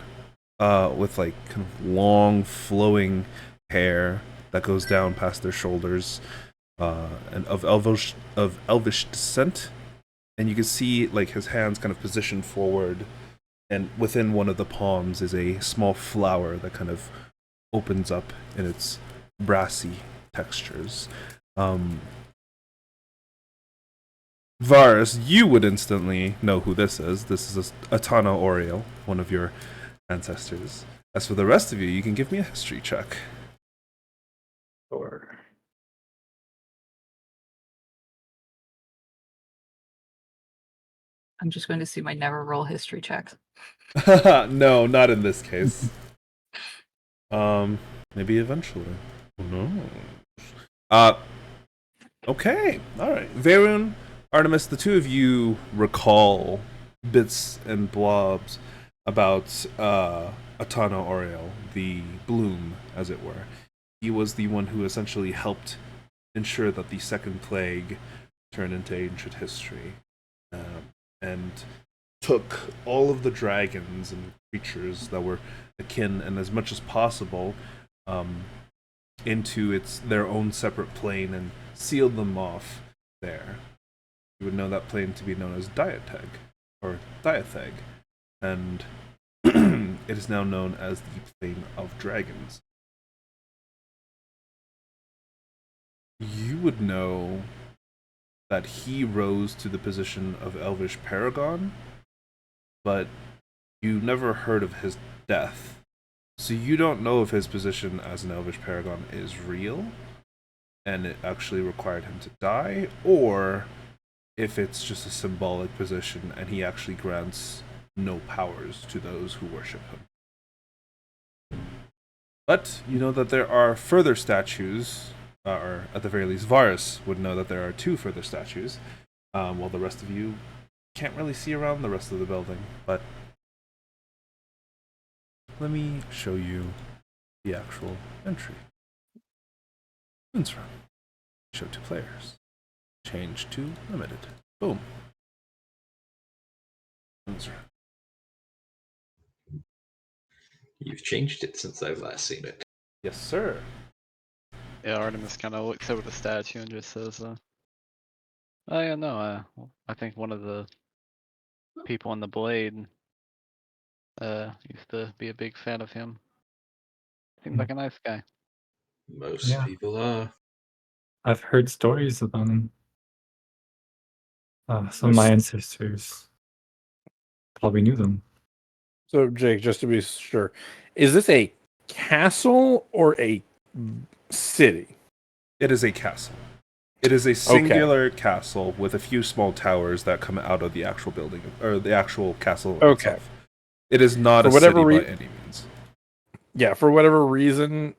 with like kind of long flowing hair that goes down past their shoulders, and of elvish descent, and you can see like his hands kind of positioned forward, and within one of the palms is a small flower that kind of opens up in its brassy textures. Varus, you would instantly know who this is. This is Atana Oriel, one of your ancestors. As for the rest of you, you can give me a history check. Sure. I'm just going to see my never roll history checks. No, not in this case. Maybe eventually. Who knows? Okay, alright. Vaerun, Artemis, the two of you recall bits and blobs about Atana Oriel, the bloom, as it were. He was the one who essentially helped ensure that the Second Plague turned into ancient history, and took all of the dragons and creatures that were akin and as much as possible into their own separate plane and sealed them off there. You would know that plane to be known as Diateg, or Diatheg, and it is now known as the Plane of Dragons. You would know that he rose to the position of Elvish Paragon, but you never heard of his death. So you don't know if his position as an Elvish Paragon is real, and it actually required him to die, or if it's just a symbolic position and he actually grants no powers to those who worship him. But you know that there are further statues, or at the very least Varus would know that there are two further statues, while the rest of you can't really see around the rest of the building. But let me show you the actual entry. Moonsrun. Show to players. Change to limited. Boom. Moonsrun. You've changed it since I've last seen it. Yes, sir. Yeah, Artemis kind of looks over the statue and just says, "Oh yeah, no, I think one of the people on the blade used to be a big fan of him." Seems like a nice guy. Most Yeah. people are. I've heard stories about him. Some of my ancestors probably knew them. So, Jake, just to be sure, is this a castle or a city? It is a castle. It is a singular castle with a few small towers that come out of the actual building, or the actual castle itself. It is not For a whatever city by any means. Yeah, for whatever reason,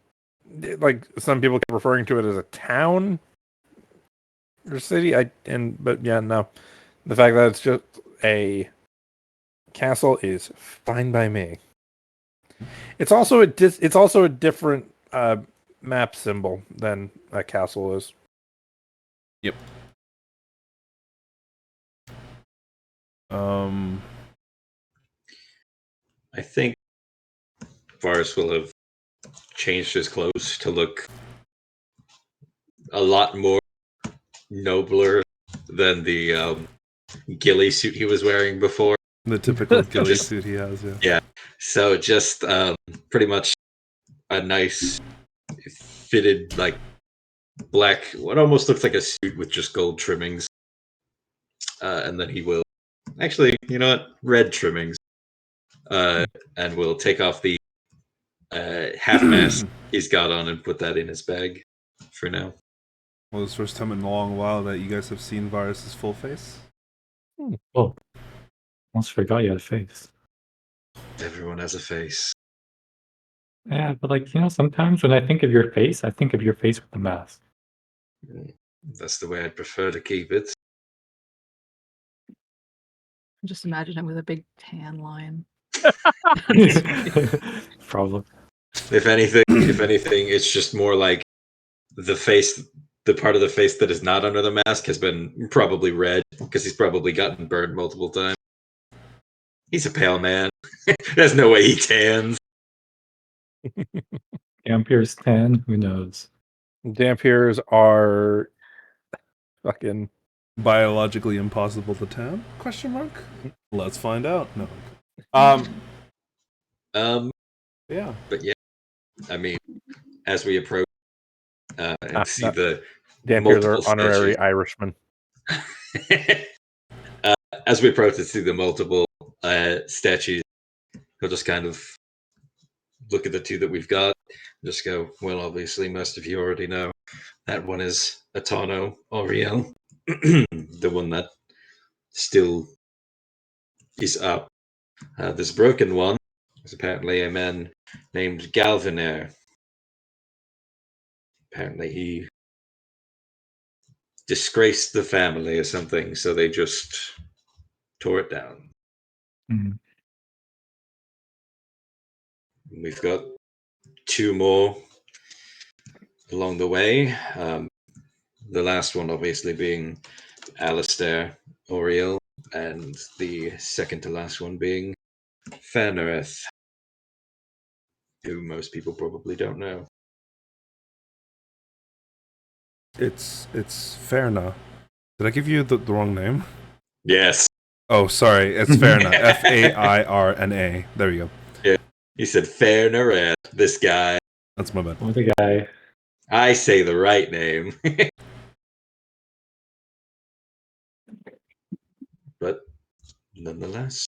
like some people keep referring to it as a town or city. But yeah, no. The fact that it's just a castle is fine by me. It's also a different map symbol than a castle is. Yep. I think Varus will have changed his clothes to look a lot more nobler than the ghillie suit he was wearing before. The typical ghillie suit he has, yeah. Yeah. So just pretty much a nice fitted like black, what almost looks like a suit with just gold trimmings. And then he will actually, you know what, red trimmings. And will take off the half mask he's got on and put that in his bag for now. Well, it's the first time in a long while that you guys have seen Varus's full face. Oh, almost forgot you had a face. Everyone has a face. Yeah, but like, sometimes when I think of your face, I think of your face with the mask. That's the way I'd prefer to keep it. Just imagine it with a big tan line. Problem. If anything, it's just more like the face, the part of the face that is not under the mask has been probably red because he's probably gotten burned multiple times. He's a pale man. There's no way he tans. Ampere's 10, who knows? Dampiers are fucking Biologically impossible to tan? Question mark? Let's find out. No. Yeah. But yeah, I mean, as we approach and see the Dampiers are multiple honorary statues. Irishmen. As we approach and see the multiple statues, he'll just kind of look at the two that we've got, and just go, well, obviously, most of you already know that one is Atano Oriel, the one that still is up. This broken one is apparently a man named Galvinair. Apparently, he disgraced the family or something, so they just tore it down. Mhm. We've got two more along the way. The last one, obviously, being Alistair Oriel, and the second to last one being Fanereth, who most people probably don't know. It's Fairna. Did I give you the wrong name? Yes. Oh, sorry. It's Fairna. Fairna. There you go. Yeah. He said Fanereth, this guy. That's my bad. Oh, the guy. I say the right name. But nonetheless,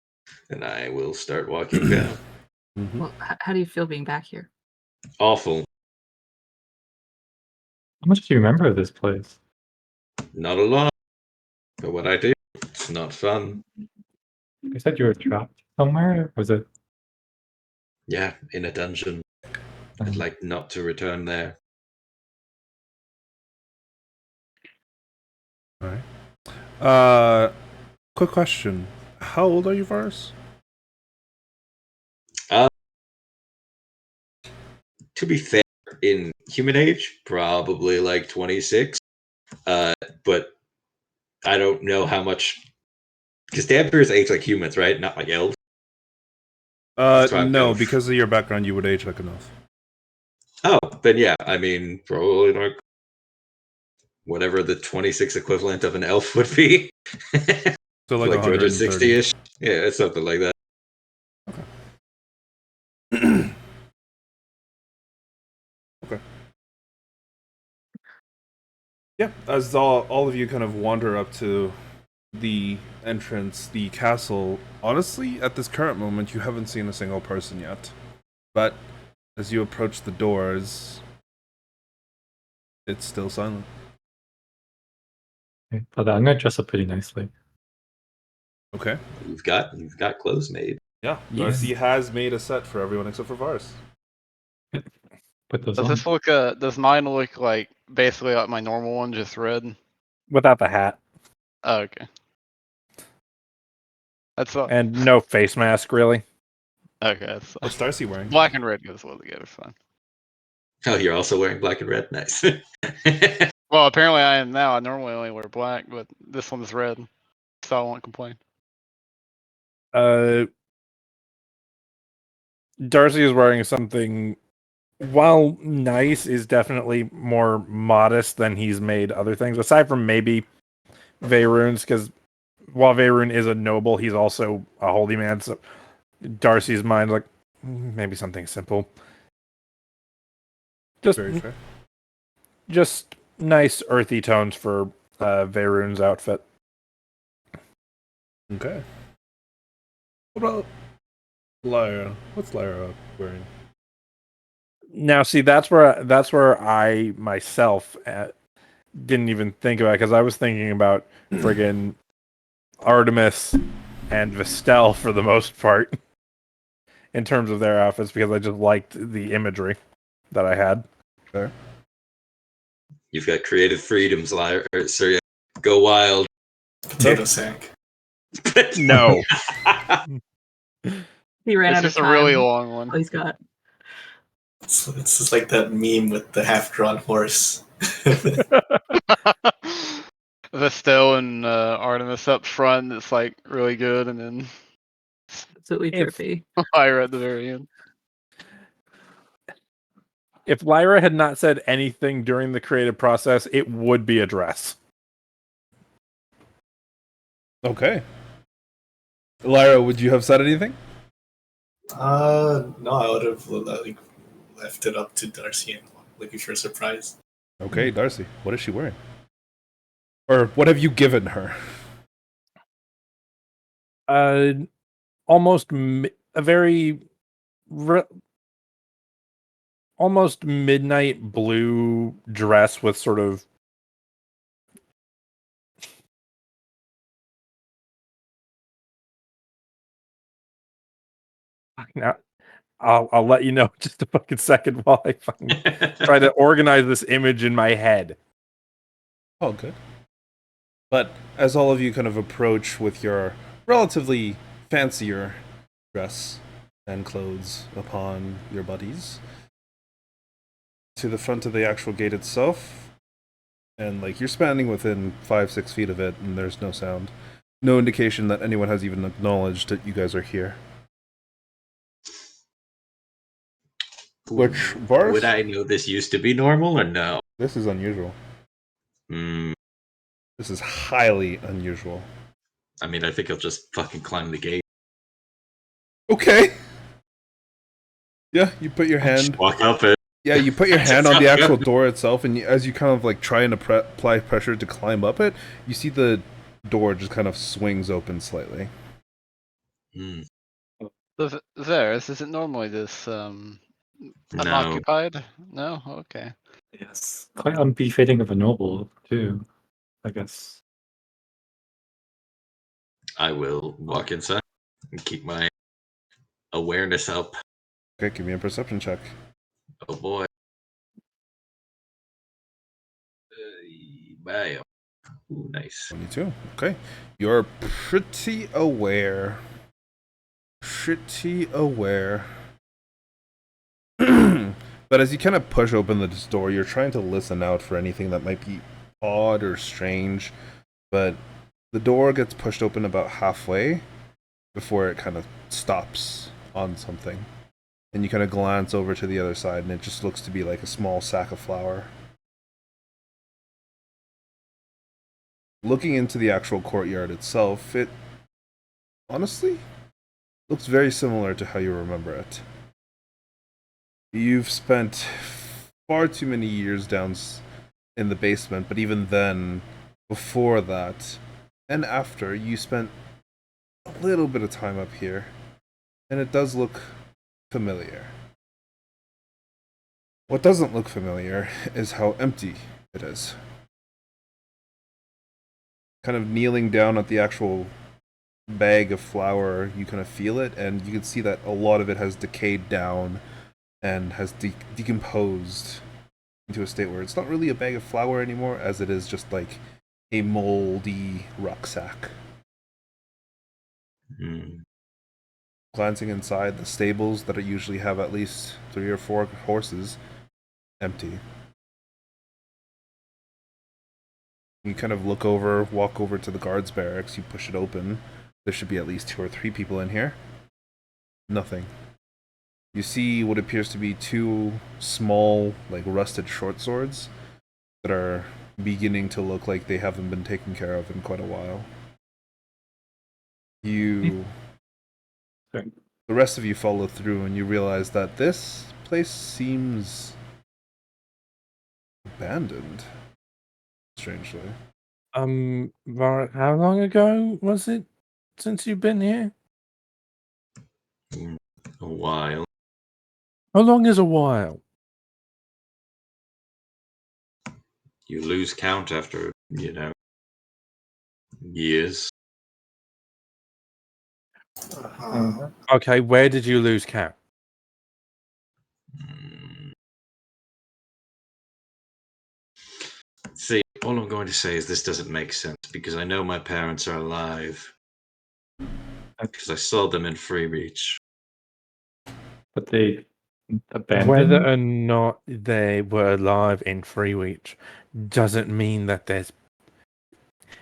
and I will start walking down. Well, how do you feel being back here? Awful. How much do you remember of this place? Not a lot. But what I do, it's not fun. You said you were trapped somewhere? Or was it? Yeah, in a dungeon. I'd like not to return there. All right. Quick question. How old are you, Varus? To be fair, in human age, probably like 26. But I don't know how much, because vampires age like humans, right? Not like elves. No, because of your background, you would age like an elf. Oh, then yeah, I mean, probably like whatever the 26 equivalent of an elf would be. So like 260-ish. Yeah, it's something like that. Okay. Yeah, as all of you kind of wander up to the entrance, the castle, honestly, at this current moment, you haven't seen a single person yet. But as you approach the doors, it's still silent. Okay, but I'm gonna dress up pretty nicely. Okay. You've got clothes made. Yeah, Yes. Darcy has made a set for everyone except for Varus. Put those Does on. this look? Does mine look like basically like my normal one, just red? Without the hat Oh, okay. That's and no face mask, really. okay. That's What's Darcy wearing? black and red goes well together. Fine. Oh, you're also wearing black and red. Nice. Well, apparently I am now. I normally only wear black, but this one's red, so I won't complain. Darcy is wearing something, while nice, is definitely more modest than he's made other things. Aside from maybe Vaerun's, because while Vaerun is a noble, he's also a holy man. So Darcy's mind, like, maybe something simple. Very fair. Just nice earthy tones for Vaerun's outfit. Okay. What about Lyra? What's Lyra wearing? Now, see, that's where I myself didn't even think about it, because I was thinking about friggin' Artemis and Vestelle for the most part in terms of their outfits, because I just liked the imagery that I had. Fair. You've got creative freedoms, Lyra. Surya. Go wild. Potato sack. No. He ran It's out of just a time. really long one. All he's got. It's just like that meme with the half-drawn horse. Vestelle and Artemis up front. It's like really good, and then Absolutely If- trippy. Lyra at the very end. If Lyra had not said anything during the creative process, it would be a dress. Okay. Lyra, would you have said anything? No, I would have left it up to Darcy and looking for a surprise. Okay, Darcy, what is she wearing? Or what have you given her? Almost a very almost midnight blue dress with sort of now. I'll let you know just a fucking second while I fucking try to organize this image in my head. Oh, good. But as all of you kind of approach with your relatively fancier dress and clothes upon your buddies to the front of the actual gate itself, and like you're standing within 5-6 feet of it, and there's no sound, no indication that anyone has even acknowledged that you guys are here. Which Varus? Would I know this used to be normal or no? This is unusual. Hmm. This is highly unusual. I mean, I think I'll just fucking climb the gate. Okay. Yeah, you put your hand. Just walk up it. Yeah, you put your hand on the actual door itself, and as you kind of like try and apply pressure to climb up it, you see the door just kind of swings open slightly. Hmm. The Varus, is it normally this No. unoccupied? No? Okay. Yes, quite unbefitting of a noble too, I guess. I will walk inside and keep my awareness up. Okay, give me a perception check. Oh boy. Bam. Ooh, nice. 22. Okay. You're pretty aware. Pretty aware. But as you kind of push open this door, you're trying to listen out for anything that might be odd or strange. But the door gets pushed open about halfway before it kind of stops on something. And you kind of glance over to the other side, and it just looks to be like a small sack of flour. Looking into the actual courtyard itself, it honestly looks very similar to how you remember it. You've spent far too many years in the basement, but even then, before that, and after, you spent a little bit of time up here, and it does look familiar. What doesn't look familiar is how empty it is. Kind of kneeling down at the actual bag of flour, you kind of feel it, and you can see that a lot of it has decayed down and has decomposed into a state where it's not really a bag of flour anymore, as it is just like a moldy rucksack. Glancing inside, the stables that usually have at least 3 or 4 horses, empty. You kind of walk over to the guards' barracks, you push it open. There should be at least 2 or 3 people in here. Nothing. You see what appears to be 2 small, like rusted short swords that are beginning to look like they haven't been taken care of in quite a while. The rest of you follow through and you realize that this place seems abandoned, strangely. Varus, how long ago was it since you've been here? A while. How long is a while? You lose count after, years. Okay, where did you lose count? See, all I'm going to say is this doesn't make sense because I know my parents are alive. Because I saw them in Free Reach. But they abandoned. Whether or not they were alive in Free Reach doesn't mean that there's.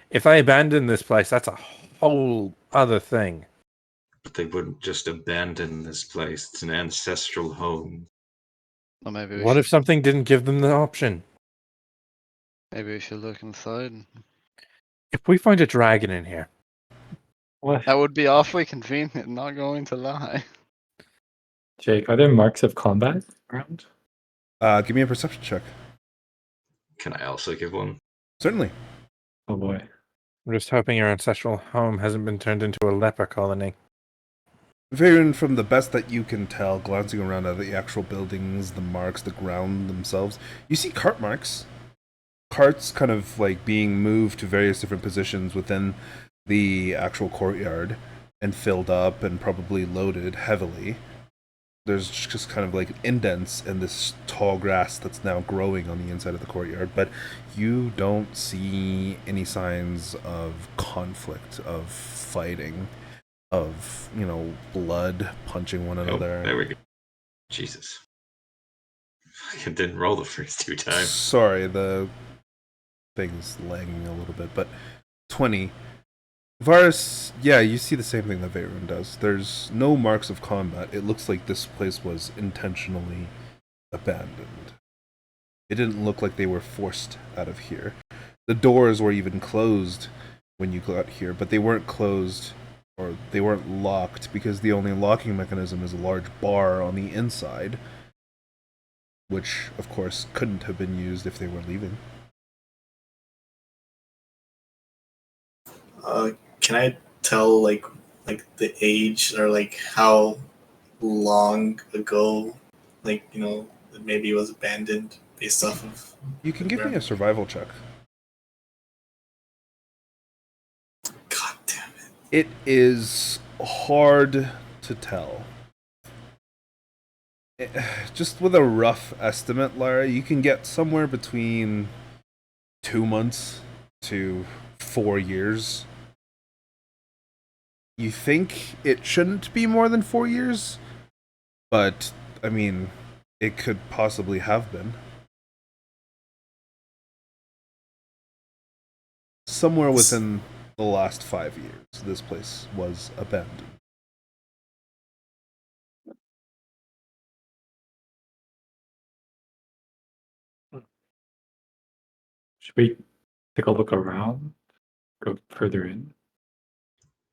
If they abandon this place, that's a whole other thing. But they wouldn't just abandon this place. It's an ancestral home. Well, maybe What if something didn't give them the option? Maybe we should look inside. If we find a dragon in here. What? That would be awfully convenient, not going to lie. Jake, are there marks of combat around? Give me a perception check. Can I also give one? Certainly. Oh boy. I'm just hoping your ancestral home hasn't been turned into a leper colony. Vaerun, from the best that you can tell, glancing around at the actual buildings, the marks, the ground themselves, you see cart marks. Carts kind of like being moved to various different positions within the actual courtyard and filled up and probably loaded heavily. There's just kind of like indents in this tall grass that's now growing on the inside of the courtyard, but you don't see any signs of conflict, of fighting, of, blood punching one another. Oh, there we go. Jesus. I didn't roll the first 2 times. Sorry, the thing's lagging a little bit, but 20. Varus, yeah, you see the same thing that Vaerun does. There's no marks of combat. It looks like this place was intentionally abandoned. It didn't look like they were forced out of here. The doors were even closed when you got here, but they weren't closed or they weren't locked because the only locking mechanism is a large bar on the inside, which, of course, couldn't have been used if they were leaving. Can I tell like the age or like how long ago maybe it was abandoned based off of? You can give me a survival check. God damn it! It is hard to tell. Just with a rough estimate, Lyra, you can get somewhere between 2 months to 4 years. You think it shouldn't be more than 4 years, but, I mean, it could possibly have been. Somewhere within the last 5 years, this place was abandoned. Should we take a look around? Go further in?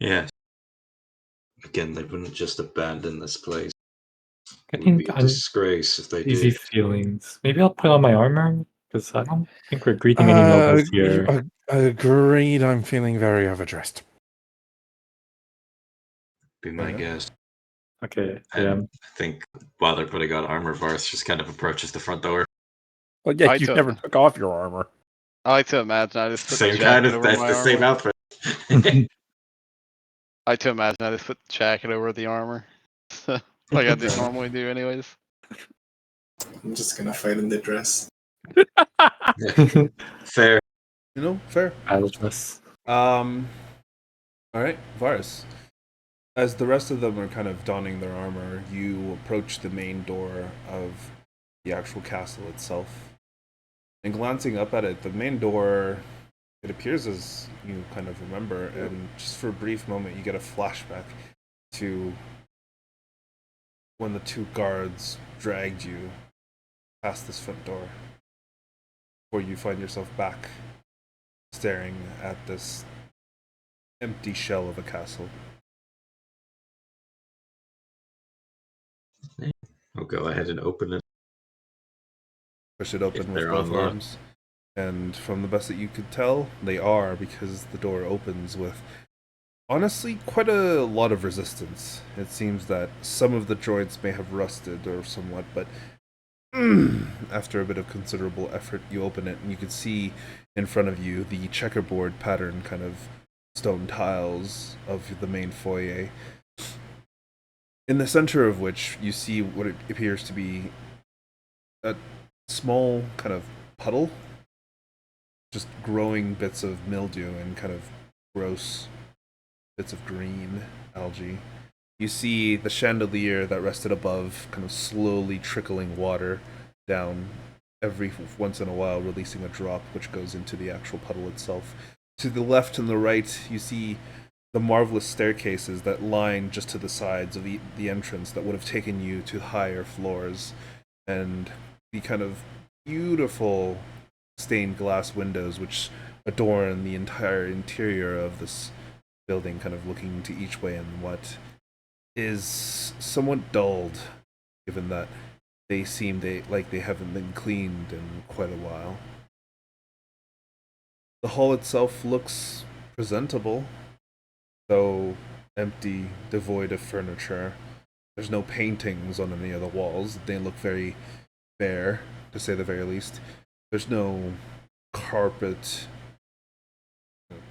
Yeah. Again, they wouldn't just abandon this place. It Getting would be a disgrace if they easy did. feelings. Maybe I'll put on my armor. Because I don't think we're greeting any nobles here. Agreed. I'm feeling very overdressed. Be my guess. Okay, And yeah. I think while they're putting on armor, Varus just kind of approaches the front door. Well, yeah, I you took- never took off your armor. I like to imagine I just put the Same jacket kind of. over That's my the same armor. outfit. I like to imagine I just put the jacket over the armor. Like I just normally do anyways. I'm just gonna fight in the dress. Fair. You know, fair. Battle dress. All right, Varus. As the rest of them are kind of donning their armor, you approach the main door of the actual castle itself. And glancing up at it, the main door, it appears as you kind of remember, and just for a brief moment, you get a flashback to when the two guards dragged you past this front door, before you find yourself back staring at this empty shell of a castle. I'll go ahead and open it. Push it open If with they're both unlocked. arms. And from the best that you could tell, they are, because the door opens with, honestly, quite a lot of resistance. It seems that some of the joints may have rusted or somewhat, but after a bit of considerable effort, you open it and you can see in front of you the checkerboard pattern kind of stone tiles of the main foyer. In the center of which you see what it appears to be a small kind of puddle, just growing bits of mildew and kind of gross bits of green algae. You see the chandelier that rested above kind of slowly trickling water down every once in a while, releasing a drop which goes into the actual puddle itself. To the left and the right, you see the marvelous staircases that line just to the sides of the entrance that would have taken you to higher floors, and the kind of beautiful stained glass windows which adorn the entire interior of this building, kind of looking to each way in what is somewhat dulled, given that they seem like they haven't been cleaned in quite a while. The hall itself looks presentable, though empty, devoid of furniture. There's no paintings on any of the walls. They look very bare, to say the very least. There's no carpet,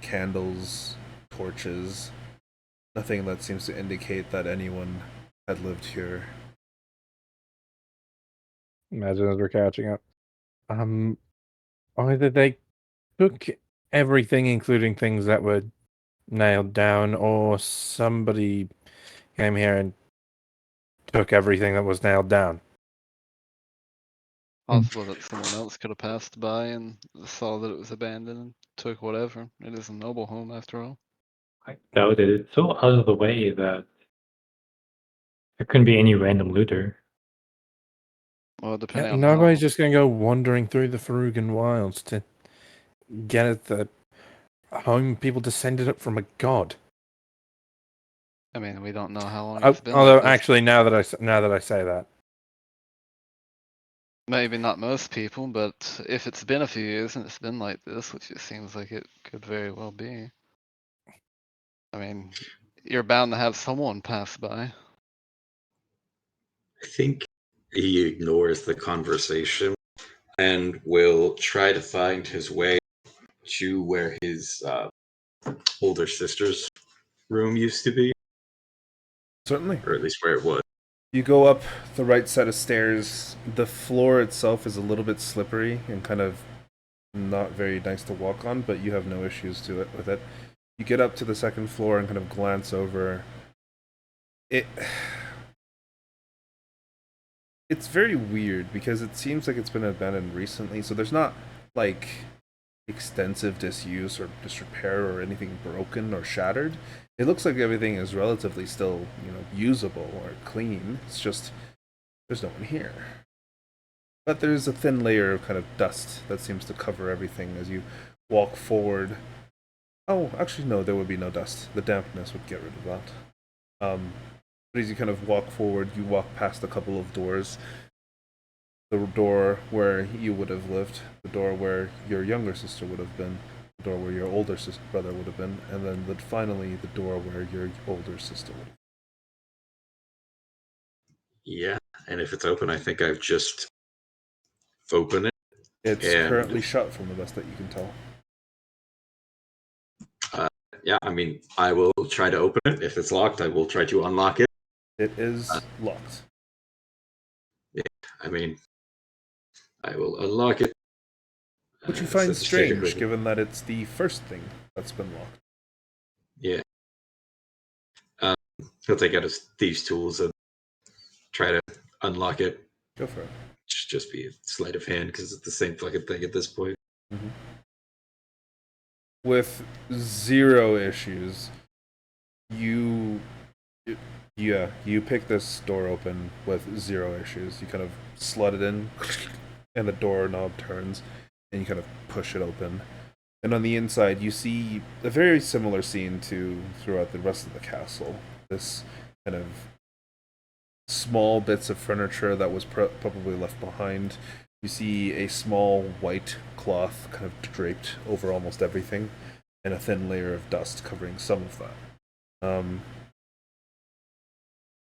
candles, torches, nothing that seems to indicate that anyone had lived here. Imagine as we're catching up. Either they took everything, including things that were nailed down, or somebody came here and took everything that was nailed down. Possible that someone else could have passed by and saw that it was abandoned and took whatever. It is a noble home after all. I doubt it. It's so out of the way that there couldn't be any random looter. Well, Yeah, depending on nobody's how. just going to go wandering through the Farugan wilds to get at the home people descended up from a god. I mean, we don't know how long it's been Although, like this. actually, now that I say that, Maybe not most people, but if it's been a few years and it's been like this, which it seems like it could very well be. I mean, you're bound to have someone pass by. I think he ignores the conversation and will try to find his way to where his older sister's room used to be, Certainly. or at least where it was. You go up the right set of stairs. The floor itself is a little bit slippery and kind of not very nice to walk on, but you have no issues with it. You get up to the second floor and kind of glance over. It's very weird because it seems like it's been abandoned recently, so there's not like extensive disuse or disrepair or anything broken or shattered. It looks like everything is relatively still, usable or clean. It's just there's no one here. But there's a thin layer of kind of dust that seems to cover everything as you walk forward. Oh, actually no, there would be no dust. The dampness would get rid of that. But as you kind of walk forward, you walk past a couple of doors. the door where you would have lived, the door where your younger sister would have been, the door where your older brother would have been, and then finally the door where your older sister would have Yeah, and if it's open, I think I've just opened it. It's And currently shut from the best that you can tell. Yeah, I mean, I will try to open it. If it's locked, I will try to unlock it. It is locked. Yeah, I mean, I will unlock it. Which you So find just take a strange, quick- given that it's the first thing that's been locked. Yeah. He'll take out his thieves' tools and try to unlock it. Go for it. Should just be a sleight of hand because it's the same fucking thing at this point. Mm-hmm. With 0 issues, you pick this door open with 0 issues. You kind of slot it in, and the doorknob turns, and you kind of push it open. And on the inside, you see a very similar scene to throughout the rest of the castle. This kind of small bits of furniture that was probably left behind. You see a small white cloth kind of draped over almost everything, and a thin layer of dust covering some of that.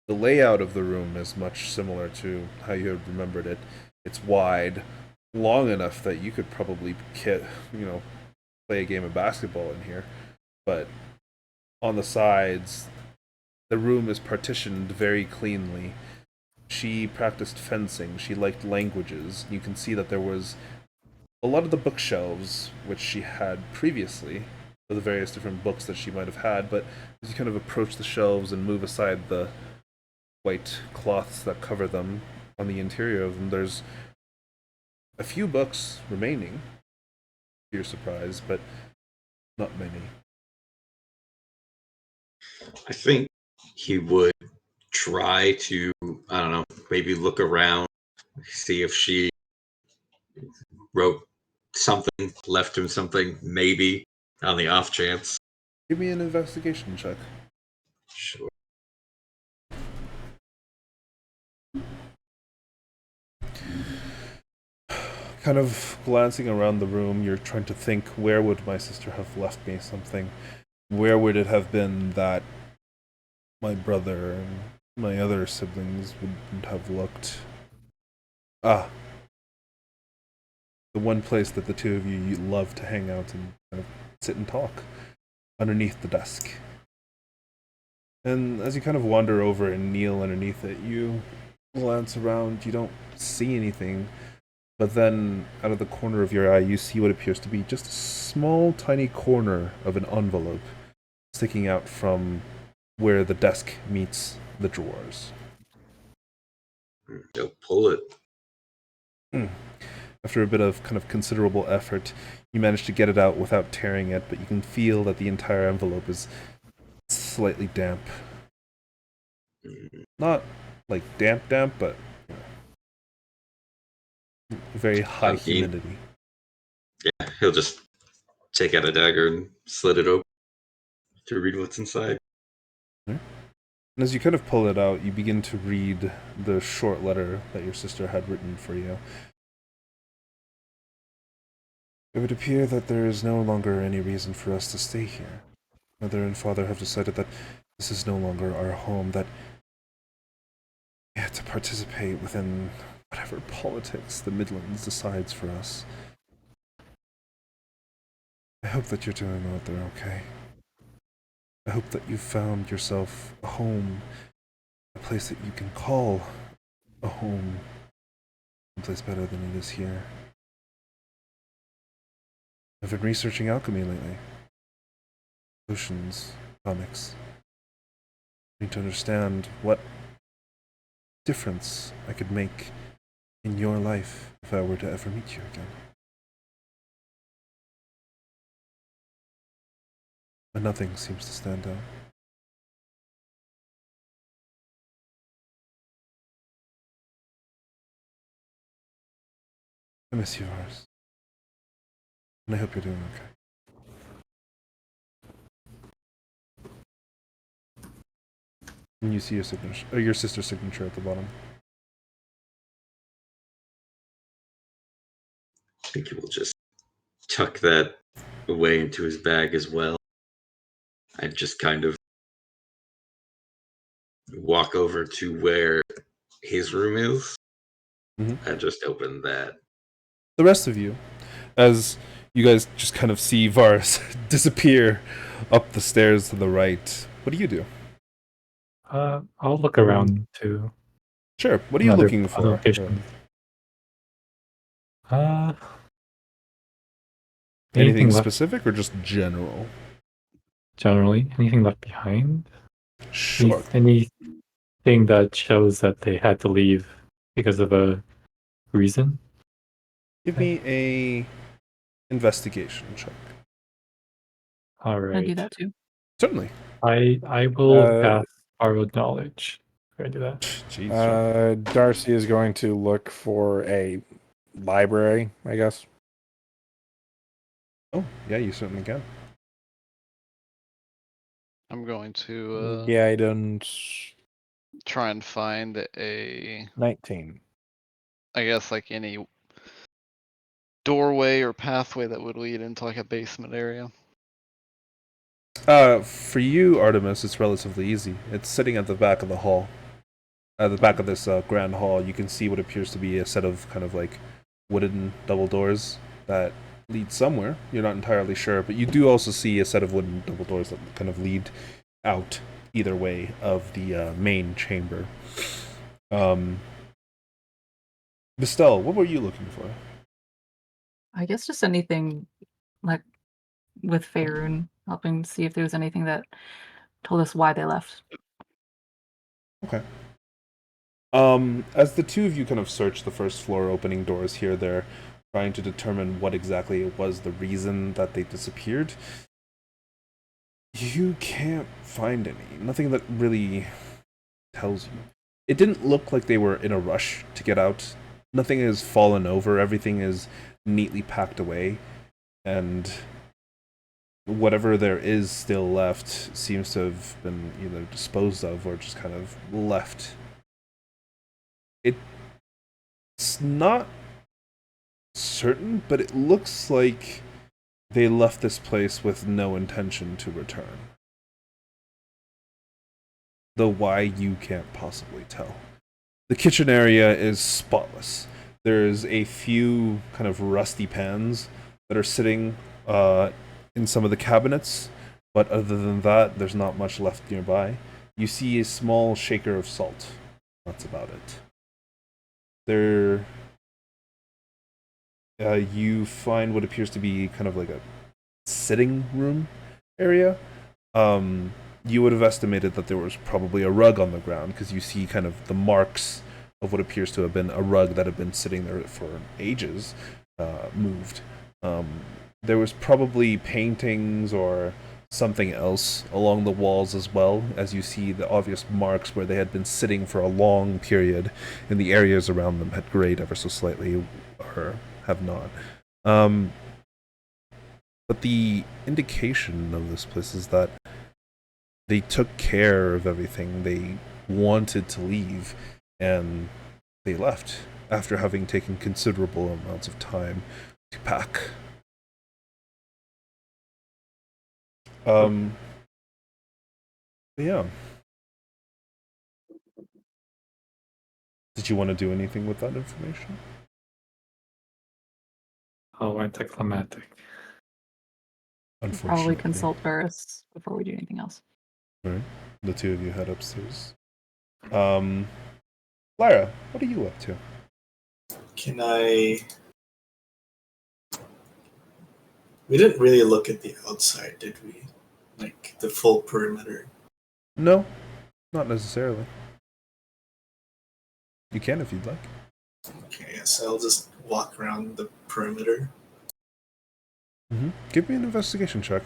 The layout of the room is much similar to how you had remembered it. It's wide, long enough that you could probably play a game of basketball in here. But on the sides, the room is partitioned very cleanly. She practiced fencing. She liked languages. You can see that there was a lot of the bookshelves, which she had previously, for the various different books that she might have had, but as you kind of approach the shelves and move aside the white cloths that cover them on the interior of them, there's a few books remaining, to your surprise, but not many. I think he would try to, I don't know, maybe look around, see if she wrote something, left him something, maybe, on the off chance. Give me an investigation check. Sure. Kind of glancing around the room, you're trying to think, where would my sister have left me something? Where would it have been that my brother and my other siblings would have looked? Ah. The one place that the two of you love to hang out and kind of sit and talk. Underneath the desk. And as you kind of wander over and kneel underneath it, you glance around, you don't see anything. But then, out of the corner of your eye, you see what appears to be just a small, tiny corner of an envelope sticking out from where the desk meets the drawers. Go pull it. After a bit of kind of considerable effort, you manage to get it out without tearing it, but you can feel that the entire envelope is slightly damp. Not like damp, but very high humidity. Yeah, he'll just take out a dagger and slit it open to read what's inside. And as you kind of pull it out, you begin to read the short letter that your sister had written for you. It would appear that there is no longer any reason for us to stay here. Mother and father have decided that this is no longer our home, that we have to participate within whatever politics the Midlands decides for us. I hope that you're doing out there okay. I hope that you've found yourself a home, a place that you can call a home, a place better than it is here. I've been researching alchemy lately. Potions, tonics. I need to understand what difference I could make in your life if I were to ever meet you again. But nothing seems to stand out. I miss you, Varus. And I hope you're doing okay. And you see your signature, or your sister's signature at the bottom. think he will just tuck that away into his bag as well. I'd just kind of walk over to where his room is and just open that. The rest of you, as you guys just kind of see Varus disappear up the stairs to the right, what do you do? I'll look around too. Sure. What are you looking other for? locations. Anything left, specific or just general? generally, anything left behind? Sure. Anything that shows that they had to leave because of a reason? Give me a investigation check. All Can I do right. that too? Certainly. I will cast borrowed knowledge. Can I do that? Jeez, Darcy is going to look for a library, I guess. oh, yeah, you certainly can. I'm going to Guidance try and find a, 19. I guess, like any doorway or pathway that would lead into like a basement area. For you, Artemis, it's relatively easy. It's sitting at the back of the hall. At the back of this grand hall, you can see what appears to be a set of kind of like wooden double doors that lead somewhere. You're not entirely sure, but you do also see a set of wooden double doors that kind of lead out either way of the main chamber. Vestelle, what were you looking for? I guess just anything like with Vaerun, helping see if there was anything that told us why they left. Okay. As the two of you kind of search the first floor, opening doors here, there, trying to determine what exactly was the reason that they disappeared, you can't find any. Nothing that really tells you. It didn't look like they were in a rush to get out. Nothing has fallen over. Everything is neatly packed away. And whatever there is still left seems to have been either disposed of or just kind of left. It's not certain, but it looks like they left this place with no intention to return. Though why, you can't possibly tell. The kitchen area is spotless. There's a few kind of rusty pans that are sitting in some of the cabinets, but other than that, there's not much left nearby. You see a small shaker of salt. That's about it. You find what appears to be kind of like a sitting room area. You would have estimated that there was probably a rug on the ground because you see kind of the marks of what appears to have been a rug that had been sitting there for ages, moved. There was probably paintings or something else along the walls as well, as you see the obvious marks where they had been sitting for a long period, and the areas around them had grayed ever so slightly, or have not. But the indication of this place is that they took care of everything. They wanted to leave, and they left after having taken considerable amounts of time to pack. Yeah. Did you want to do anything with that information? Oh, anticlimactic. Unfortunately. Probably consult Varus before we do anything else. Right. The two of you head upstairs. Lyra, what are you up to? Can I... We didn't really look at the outside, did we? Like, the full perimeter. No, not necessarily. You can if you'd like. Okay, yes, I'll just walk around the perimeter. Give me an investigation check.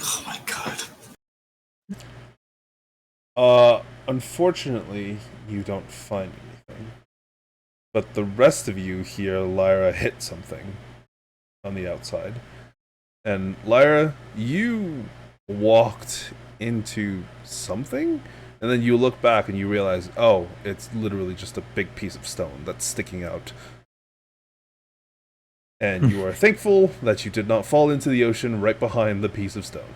Oh my god. Unfortunately, you don't find anything. But the rest of you hear Lyra hit something on the outside. And Lyra, you walked into something, And then you look back and you realize, oh, it's literally just a big piece of stone that's sticking out. And you are thankful that you did not fall into the ocean right behind the piece of stone.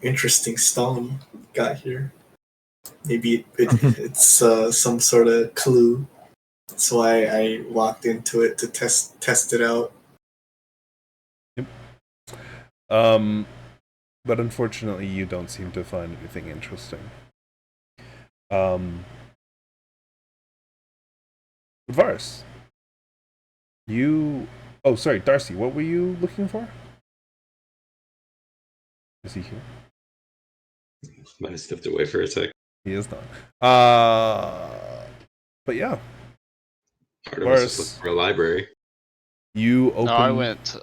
Interesting stone got here. Maybe it's some sort of clue. That's why I walked into it to test it out. But unfortunately, you don't seem to find anything interesting. Varus, you... Oh, sorry, Darcy, what were you looking for? Is he here? Might have stepped away for a sec. He is not. But yeah. Artemis is looking for a library. You open... No, I went.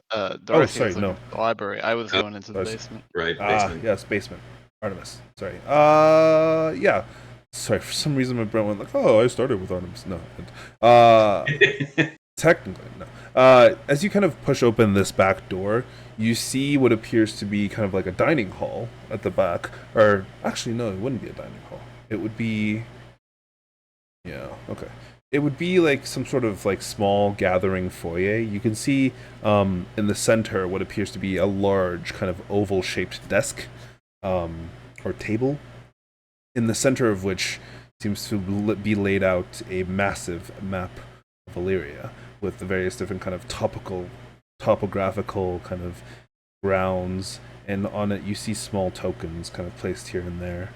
Darcy sorry, was looking for the library. I was going into the Darcy. basement. Right, basement. Yes, basement. Artemis. Sorry. Yeah. Sorry, for some reason my brain went like, oh, I started with Artemis. No. Technically, no. As you kind of push open this back door, you see what appears to be kind of like a dining hall at the back. Or, actually, no, it wouldn't be a dining hall. It would be... Yeah, okay. It would be like some sort of like small gathering foyer. You can see in the center what appears to be a large kind of oval-shaped desk or table, in the center of which seems to be laid out a massive map of Illyria with the various different kind of topographical kind of grounds, and on it you see small tokens kind of placed here and there.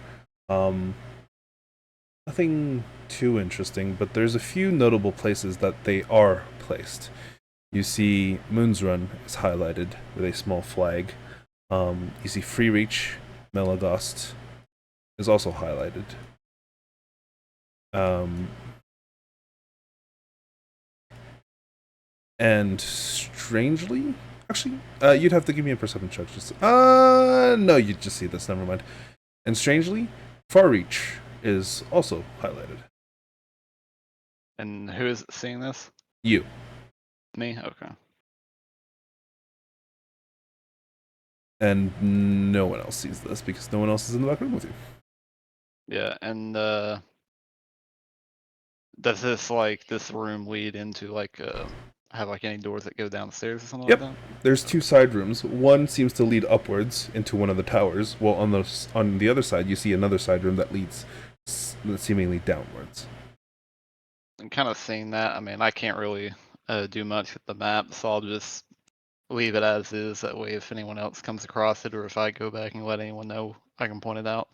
Nothing too interesting, but there's a few notable places that they are placed. You see Moon's Run is highlighted with a small flag. You see Free Reach, Melagost is also highlighted. And strangely, actually, you'd have to give me a perception check. No, you just see this. Never mind. And strangely, Far Reach is also highlighted. And who is seeing this? You. Me? Okay. And no one else sees this because no one else is in the back room with you. Yeah, and does this room lead into have like any doors that go downstairs or something Yep. like that? There's two side rooms. One seems to lead upwards into one of the towers, while on the other side you see another side room that leads seemingly downwards. And kind of seeing that, I mean, I can't really do much with the map, so I'll just leave it as is. That way, if anyone else comes across it, or if I go back and let anyone know, I can point it out.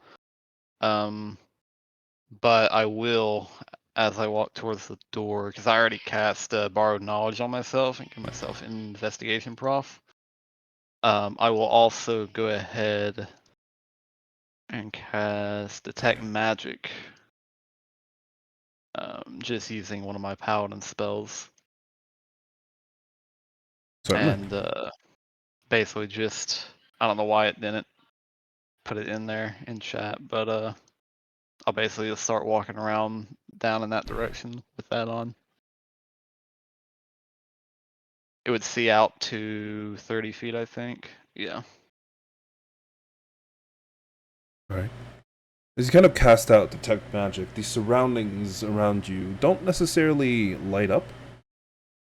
But I will, as I walk towards the door, because I already cast Borrowed Knowledge on myself and give myself an Investigation Prof. I will also go ahead and cast Detect Magic. Just using one of my Paladin spells. Certainly. And basically just, I don't know why it didn't put it in there in chat, but I'll basically just start walking around down in that direction with that on. It would see out to 30 feet, I think. Yeah. Alright. As you kind of cast out Detect Magic, the surroundings around you don't necessarily light up,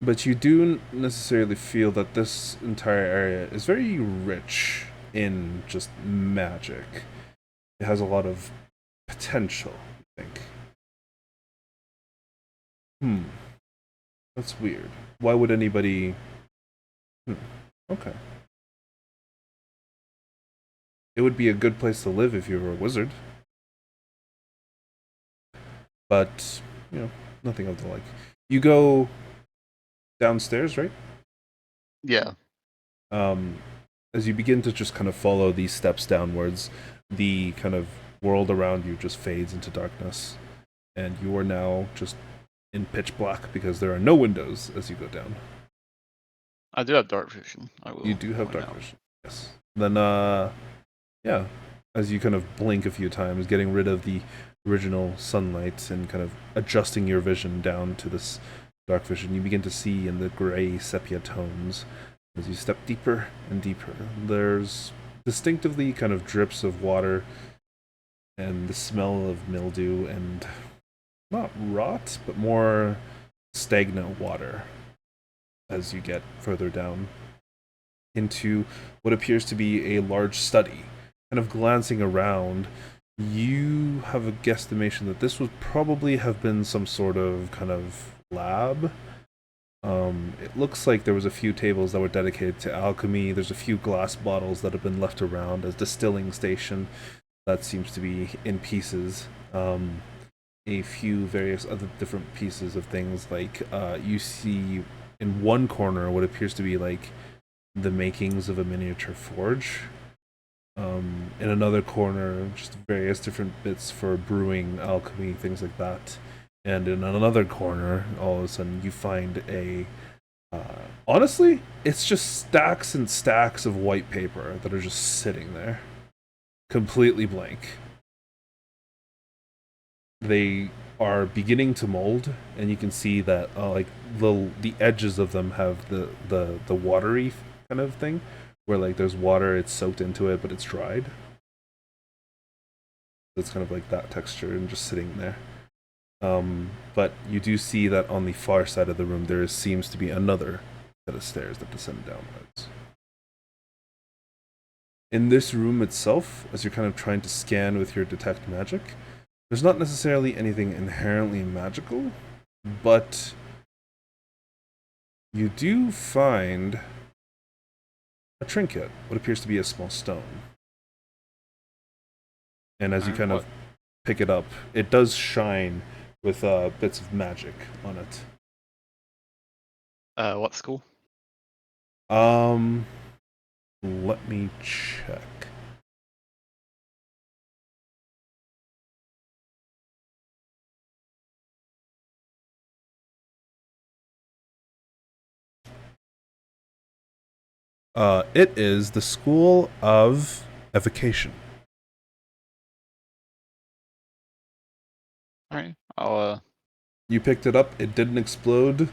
but you do necessarily feel that this entire area is very rich in just magic. It has a lot of potential, I think. That's weird. Why would anybody... Okay. It would be a good place to live if you were a wizard. But, nothing of the like. You go downstairs, right? Yeah. As you begin to just kind of follow these steps downwards, the kind of world around you just fades into darkness. And you are now just in pitch black because there are no windows as you go down. I do have dark vision. I will. You do have dark vision. Yes. Then, yeah. As you kind of blink a few times, getting rid of the original sunlight and kind of adjusting your vision down to this dark vision, you begin to see in the gray sepia tones as you step deeper and deeper. There's distinctively kind of drips of water and the smell of mildew and not rot, but more stagnant water as you get further down into what appears to be a large study. Kind of glancing around, you have a guesstimation that this would probably have been some sort of kind of lab. It looks like there was a few tables that were dedicated to alchemy. There's a few glass bottles that have been left around as distilling station that seems to be in pieces. A few various other different pieces of things, like you see in one corner what appears to be like the makings of a miniature forge. In another corner, just various different bits for brewing, alchemy, things like that. And in another corner, all of a sudden, you find a... honestly, it's just stacks and stacks of white paper that are just sitting there. Completely blank. They are beginning to mold, and you can see that like the edges of them have the watery kind of thing, where like there's water, it's soaked into it, but it's dried. It's kind of like that texture and just sitting there. But you do see that on the far side of the room there seems to be another set of stairs that descend downwards. In this room itself, as you're kind of trying to scan with your detect magic, there's not necessarily anything inherently magical, but you do find a trinket, what appears to be a small stone. And as you kind of pick it up, it does shine with bits of magic on it. What school? Let me check. It is the School of Evocation. Alright, I'll You picked it up, it didn't explode,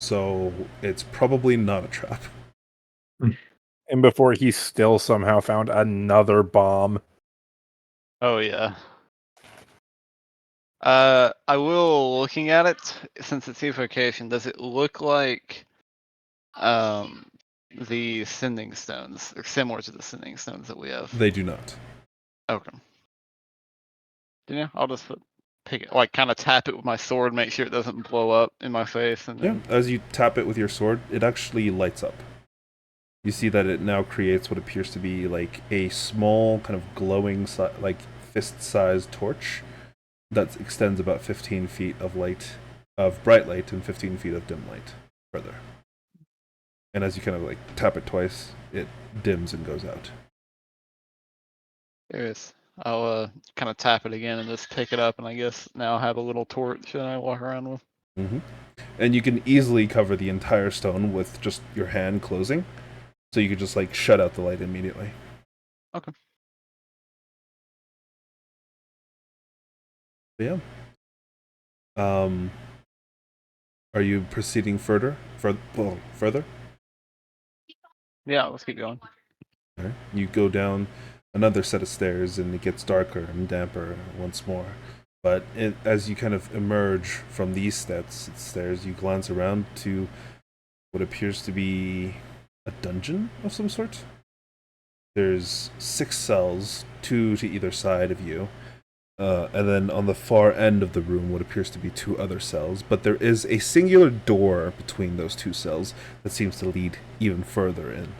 so it's probably not a trap. And before he still somehow found another bomb. Oh yeah. I will, looking at it, since it's evocation, does it look like the sending stones, or similar to the sending stones that we have? They do not. Okay. Yeah, I'll just pick it, like kind of tap it with my sword, make sure it doesn't blow up in my face, and Yeah, then... as you tap it with your sword, it actually lights up. You see that it now creates what appears to be like a small kind of glowing, like fist-sized torch that extends about 15 feet of light, of bright light, and 15 feet of dim light further. And as you kind of like tap it twice, it dims and goes out. There it is. I'll kind of tap it again and just pick it up, and I guess now I have a little torch that I walk around with. Mm-hmm. And you can easily cover the entire stone with just your hand closing, so you could just like shut out the light immediately. Okay. But yeah. Are you proceeding further? Further? Yeah, let's keep going. Right. You go down another set of stairs, and it gets darker and damper once more. But as you kind of emerge from these stairs, you glance around to what appears to be a dungeon of some sort. There's 6 cells, 2 to either side of you. And then on the far end of the room, what appears to be 2 other cells. But there is a singular door between those 2 cells that seems to lead even further in.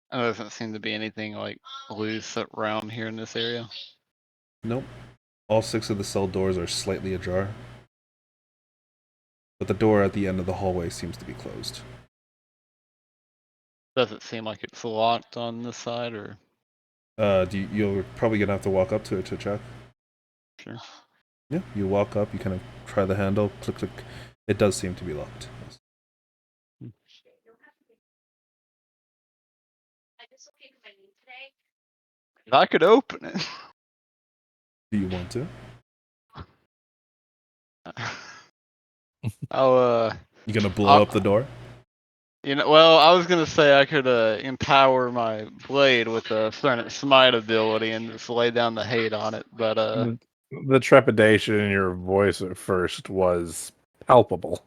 And there doesn't seem to be anything like loose around here in this area. Nope. All 6 of the cell doors are slightly ajar. But the door at the end of the hallway seems to be closed. Does it seem like it's locked on this side, or? You're probably gonna have to walk up to it to check. Sure. Yeah, you walk up, you kind of try the handle, click, click. It does seem to be locked. If I could open it. Do you want to? I'll You gonna blow up the door? Well, I was gonna say I could empower my blade with a certain smite ability and just lay down the hate on it, but The trepidation in your voice at first was palpable.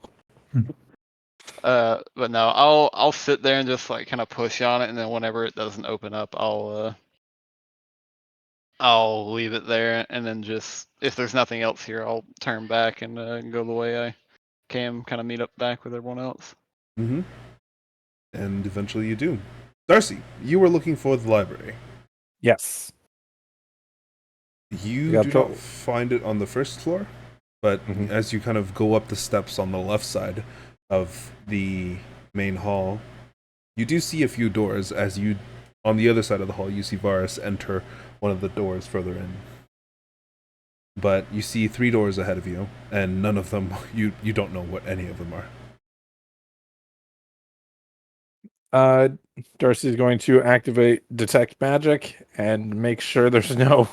but no, I'll sit there and just like kind of push on it, and then whenever it doesn't open up, I'll leave it there, and then just if there's nothing else here, I'll turn back and go the way I came, kind of meet up back with everyone else. Mm-hmm. And eventually you do. Darcy, you were looking for the library. Yes. You do not find it on the first floor, but as you kind of go up the steps on the left side of the main hall, you do see a few doors. As you, on the other side of the hall, you see Varus enter one of the doors further in. But you see 3 doors ahead of you, and none of them, you don't know what any of them are. Darcy's going to activate Detect Magic and make sure there's no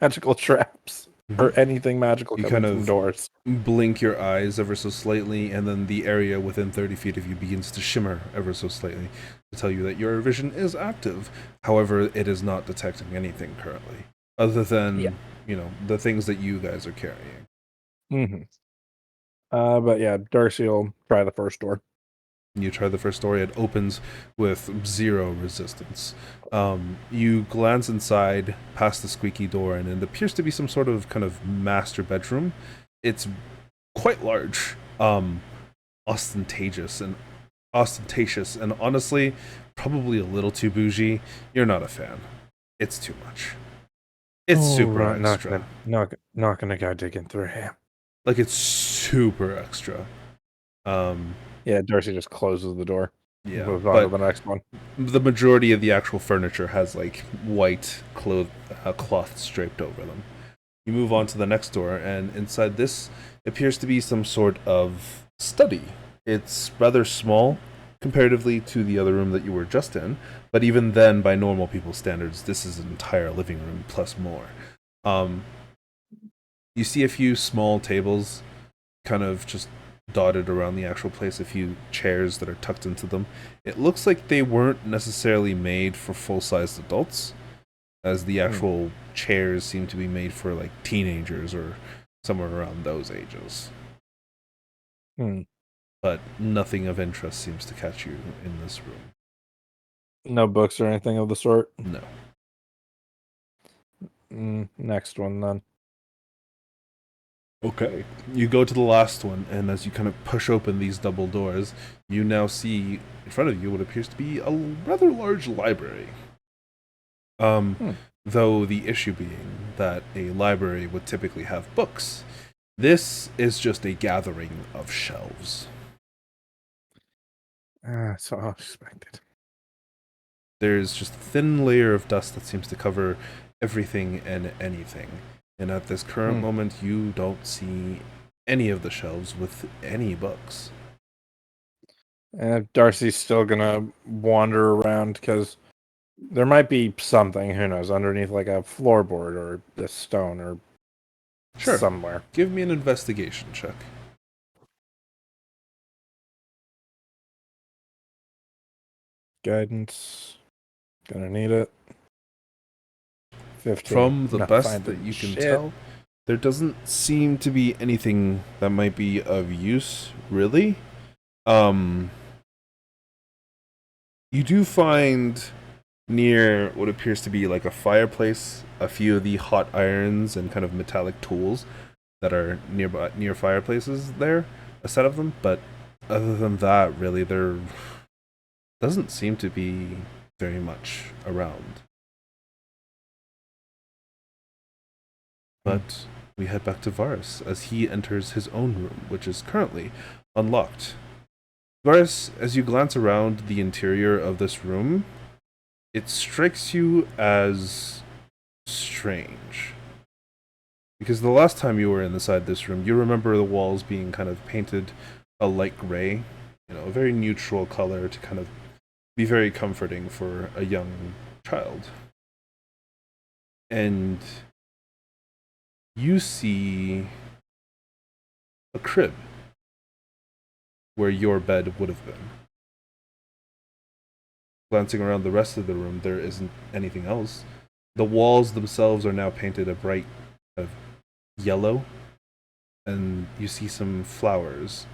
magical traps or anything magical coming from doors. Blink your eyes ever so slightly, and then the area within 30 feet of you begins to shimmer ever so slightly to tell you that your vision is active. However, it is not detecting anything currently, other than the things that you guys are carrying. But yeah, Darcy will try the first door. You try the first door, it opens with 0 resistance. You glance inside past the squeaky door, and it appears to be some sort of kind of master bedroom. It's quite large, ostentatious, and honestly, probably a little too bougie. You're not a fan. It's too much. It's super extra. Not gonna go digging through here. Like, it's super extra. Yeah, Darcy just closes the door. Yeah, moves on to the next one. The majority of the actual furniture has like white cloth draped over them. You move on to the next door, and inside this appears to be some sort of study. It's rather small comparatively to the other room that you were just in, but even then, by normal people's standards, this is an entire living room plus more. You see a few small tables kind of just dotted around the actual place, a few chairs that are tucked into them. It looks like they weren't necessarily made for full-sized adults, as the actual chairs seem to be made for like teenagers or somewhere around those ages. But nothing of interest seems to catch you in this room. No books or anything of the sort? No. Next one, then. Okay. You go to the last one, and as you kind of push open these double doors, you now see in front of you what appears to be a rather large library. Though the issue being that a library would typically have books, this is just a gathering of shelves. So unexpected. There's just a thin layer of dust that seems to cover everything and anything. And at this current moment, you don't see any of the shelves with any books. Darcy's still gonna wander around because there might be something, who knows, underneath like a floorboard or a stone or somewhere. Give me an investigation check. Guidance. Gonna need it. 15. From the best that you can tell, there doesn't seem to be anything that might be of use, really. You do find near what appears to be like a fireplace a few of the hot irons and kind of metallic tools that are near fireplaces there, a set of them, but other than that, really, there doesn't seem to be very much around. But we head back to Varus as he enters his own room, which is currently unlocked. Varus, as you glance around the interior of this room, it strikes you as strange. Because the last time you were inside this room, you remember the walls being kind of painted a light gray, a very neutral color to kind of be very comforting for a young child. And you see a crib. where your bed would have been. Glancing around the rest of the room, there isn't anything else. The walls themselves are now painted a bright yellow, and you see some flowers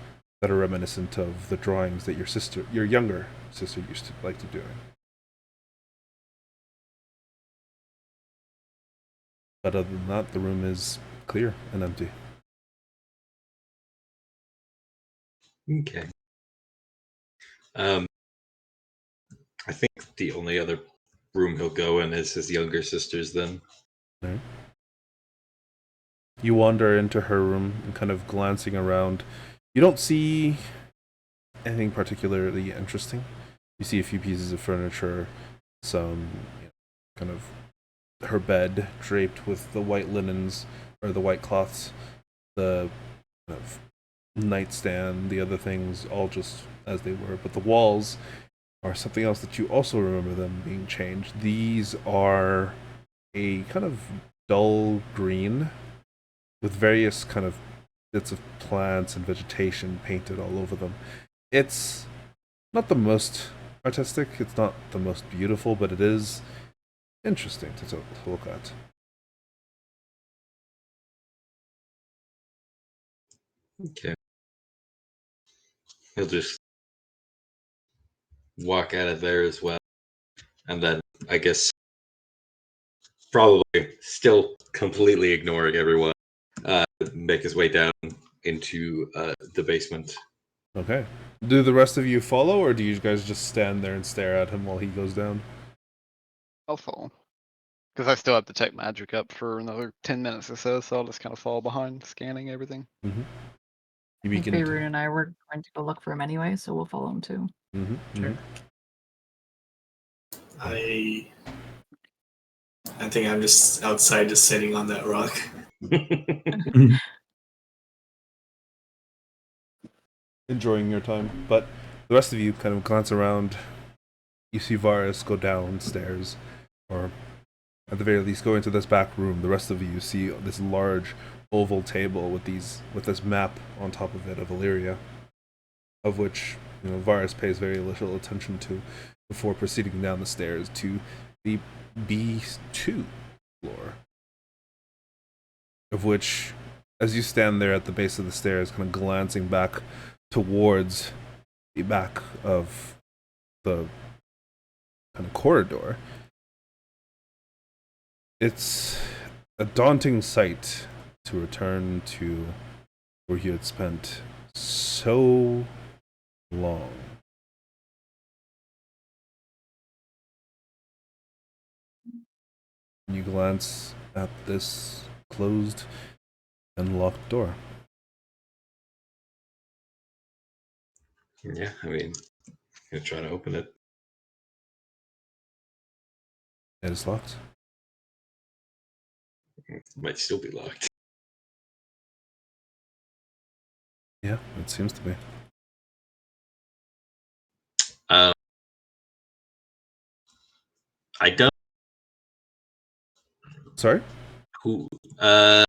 that are reminiscent of the drawings that your younger sister, used to like to do. But other than that, the room is clear and empty. Okay. I think the only other room he'll go in is his younger sister's then. Right. You wander into her room and kind of glancing around. You don't see anything particularly interesting. You see a few pieces of furniture, some kind of her bed draped with the white linens or the white cloths, the kind of nightstand, the other things all just as they were, but the walls are something else that you also remember them being changed. These are a kind of dull green with various kind of bits of plants and vegetation painted all over them. It's not the most artistic, it's not the most beautiful, but it is interesting to look at. Okay. He'll just walk out of there as well. And then, I guess, probably still completely ignoring everyone, make his way down into the basement. Okay. Do the rest of you follow, or do you guys just stand there and stare at him while he goes down? I'll follow. Because I still have to check magic up for another 10 minutes or so, so I'll just kind of fall behind, scanning everything. Mm-hmm. I think Vaerun and I were going to go look for him anyway, so we'll follow him too. Mm-hmm. Sure. I think I'm just outside, just sitting on that rock. Enjoying your time, but the rest of you kind of glance around. You see Varus go downstairs, or at the very least go into this back room. The rest of you see this large oval table with this map on top of it of Illyria, of which Varus pays very little attention to before proceeding down the stairs to the B2 floor, of which, as you stand there at the base of the stairs, kind of glancing back towards the back of the kind of corridor, it's a daunting sight to return to where you had spent so long. You glance at this closed and locked door. Yeah, I mean, I'm gonna try to open it. It is locked. It might still be locked. Yeah, it seems to be. I don't. Sorry? Who? Let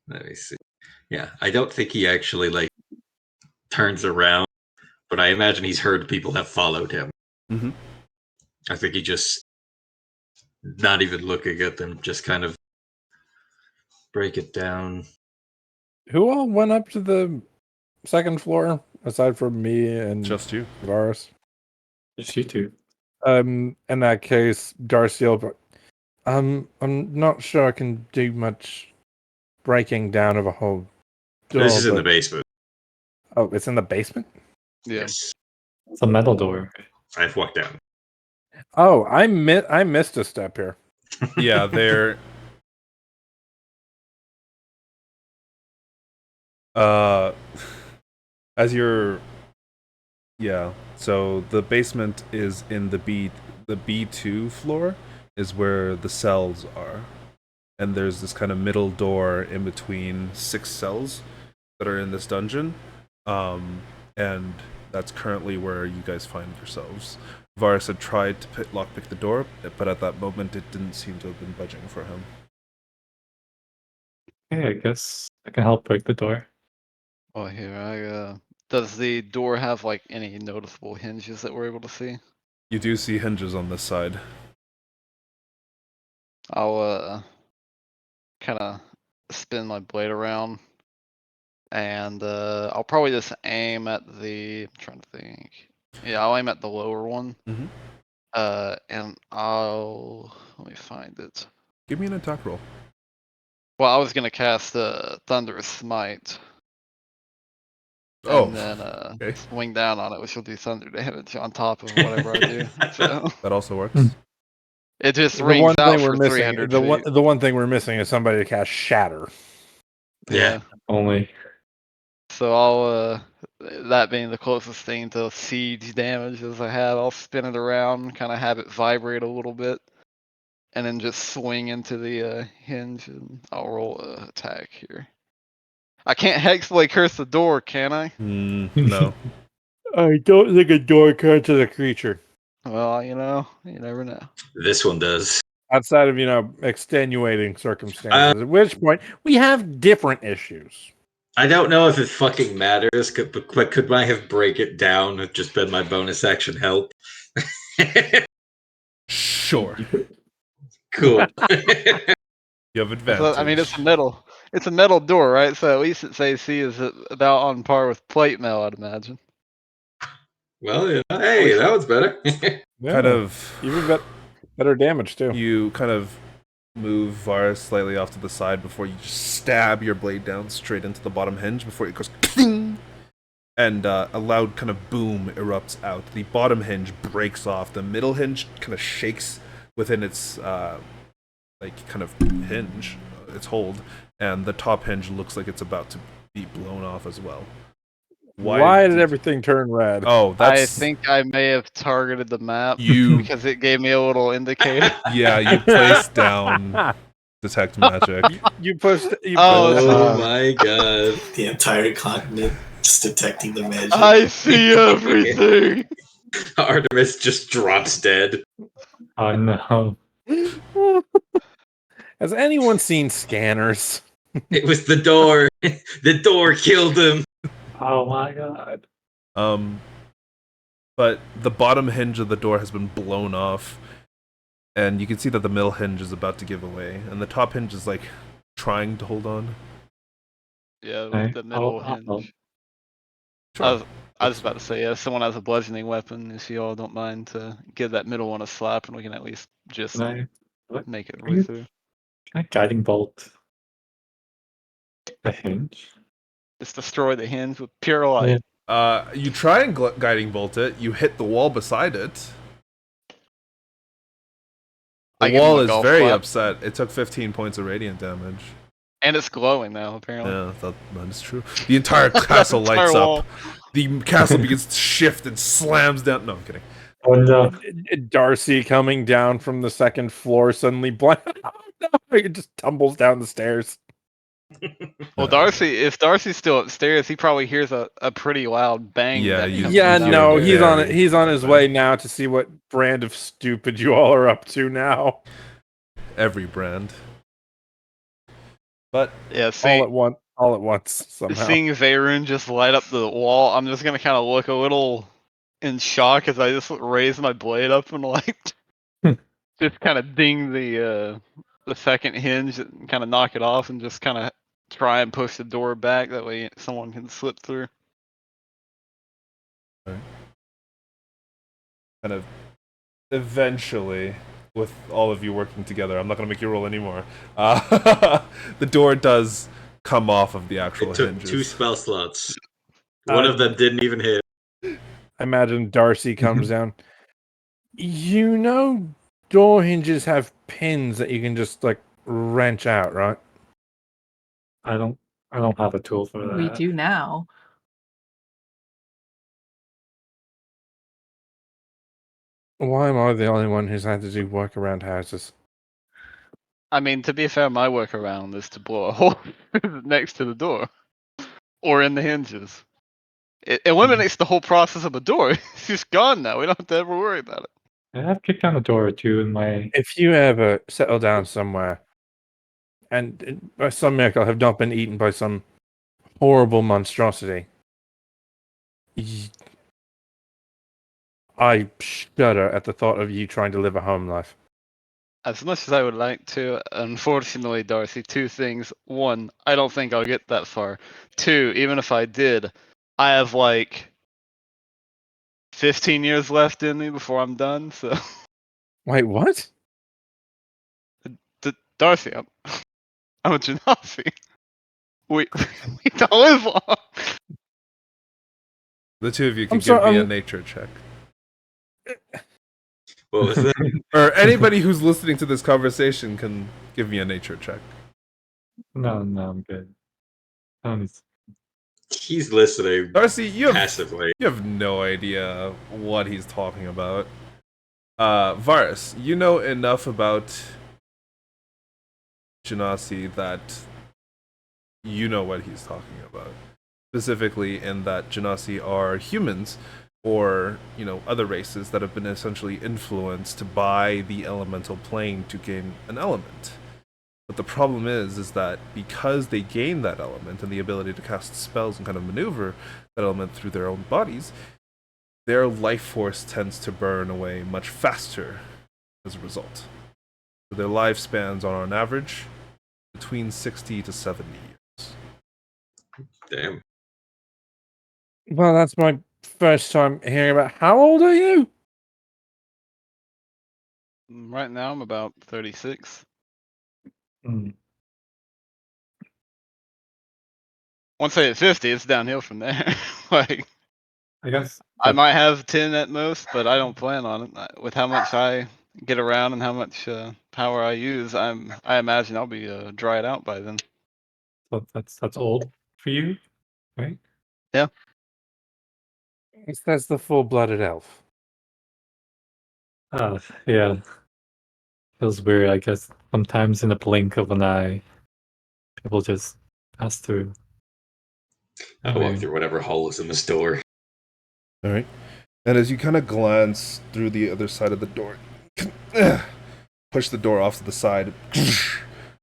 me see. Yeah, I don't think he actually turns around, but I imagine he's heard people have followed him. Mm-hmm. I think he just, not even looking at them, just kind of break it down. Who all went up to the second floor aside from me and Just you. Varus? Just you two. In that case, Darcy will. I'm not sure I can do much breaking down of a whole door. This is in the basement. Oh, it's in the basement? Yeah. Yes, It's a metal door. I've walked down. Oh, I missed a step here. Yeah, they're as you're so the basement is in the B2 floor is where the cells are. And there's this kind of middle door in between 6 cells that are in this dungeon. And that's currently where you guys find yourselves. Varus had tried to lockpick the door, but at that moment it didn't seem to have been budging for him. Okay, I guess I can help break the door. Oh, here does the door have like any noticeable hinges that we're able to see? You do see hinges on this side. I'll kind of spin my blade around, and I'll probably just aim at the. I'm trying to think. Yeah, I'll aim at the lower one. Mhm. And I'll let me find it. Give me an attack roll. Well, I was gonna cast Thunderous Smite. Oh, And then okay. swing down on it, which will do thunder damage on top of whatever I do. So That also works. Hmm. it just The rings one out thing we're for missing, 300 the feet. one thing we're missing is somebody to cast Shatter. Yeah. Only. So I'll that being the closest thing to siege damage as I have, I'll spin it around, kind of have it vibrate a little bit, and then just swing into the hinge, and I'll roll a attack here. I can't Hexblade curse the door, can I? No. I don't think a door cuts the creature. Well, you never know. This one does. Outside of, extenuating circumstances, at which point we have different issues. I don't know if it fucking matters, but could I have break it down and just been my bonus action help? Sure. Cool. You have advantage. So, I mean, it's a metal door, right? So at least its AC is about on par with plate mail, I'd imagine. Well, hey, that was better. Kind of. Even better damage too. You kind of move Varus slightly off to the side before you just stab your blade down straight into the bottom hinge before it goes ping, and a loud kind of boom erupts out. The bottom hinge breaks off. The middle hinge kind of shakes within its kind of hinge, its hold, and the top hinge looks like it's about to be blown off as well. Why did everything turn red? Oh, I think I may have targeted the map You- because it gave me a little indicator. Yeah, you placed down detect magic. You pushed. Oh my god. The entire continent just detecting the magic. I see everything. Artemis just drops dead. Oh no. Has anyone seen Scanners? It was the door. The door killed him. Oh my god. But the bottom hinge of the door has been blown off, and you can see that the middle hinge is about to give away, and the top hinge is like trying to hold on. Yeah, Okay. the middle I'll- hinge. Sure. I was about to say, if someone has a bludgeoning weapon, if you all don't mind to give that middle one a slap, and we can at least just Can I, make it Can way you- through. can I guiding bolt the hinge? Just destroy the hinge with pure light. You try and guiding bolt it. You hit the wall beside it. I The give him wall a is golf very clap. upset. It took 15 points of radiant damage. And it's glowing now, apparently. Yeah, that is true. The entire castle Entire lights wall. up. The castle begins to shift and slams down. No, I'm kidding. Oh no. Darcy coming down from the second floor suddenly blind. Oh, no, it just tumbles down the stairs. Well, Darcy, if Darcy's still upstairs, he probably hears a pretty loud bang. Yeah, that you- comes Yeah, down no, the he's stairs. on it. He's on his way now to see what brand of stupid you all are up to now. Every brand. But Yeah, All at once, somehow. seeing Vaerun just light up the wall, I'm just gonna kind of look a little in shock as I just raise my blade up and like just kind of ding the second hinge and kind of knock it off and just kind of try and push the door back. That way someone can slip through. kind of eventually, with all of you working together, I'm not going to make you roll anymore. The door does come off of the actual It took hinges. 2 spell slots. One of them didn't even hit. I imagine Darcy comes down. Door hinges have pins that you can just like wrench out, right? I don't have a tool for that. We do now. Why am I the only one who's had to do work around houses? I mean, to be fair, my workaround is to blow a hole next to the door or in the hinges. It eliminates the whole process of a door. It's just gone now. We don't have to ever worry about it. I have kicked down a door or two in my. If you ever settle down somewhere and by some miracle have not been eaten by some horrible monstrosity. I shudder at the thought of you trying to live a home life. As much as I would like to, unfortunately, Darcy, two things. One, I don't think I'll get that far. Two, even if I did, I have like 15 years left in me before I'm done. So, Wait, what? Darcy, I'm a Genasi. We don't live long. The two of you can I'm give sorry, me a I'm- nature check. What was that? Or anybody who's listening to this conversation can give me a nature check. No, I'm good. He's listening Darcy, passively. you have no idea what he's talking about. Varus, you know enough about Genasi that you know what he's talking about. Specifically in that Genasi are humans or, other races that have been essentially influenced by the elemental plane to gain an element. But the problem is that because they gain that element and the ability to cast spells and kind of maneuver that element through their own bodies, their life force tends to burn away much faster as a result. So their lifespans are on average between 60 to 70 years. Damn. Well, that's my first time hearing about. How old are you? Right now, I'm about 36. Mm. Once I hit 50, it's downhill from there. Like, I guess I might have 10 at most, but I don't plan on it. With how much I get around and how much power I use, I imagine I'll be dried out by then. that's old for you, right? That's the full-blooded elf. Yeah. Feels weird, I guess. Sometimes in the blink of an eye, people just pass through. I'll walk through whatever hole is in this door. All right. And as you kind of glance through the other side of the door, push the door off to the side,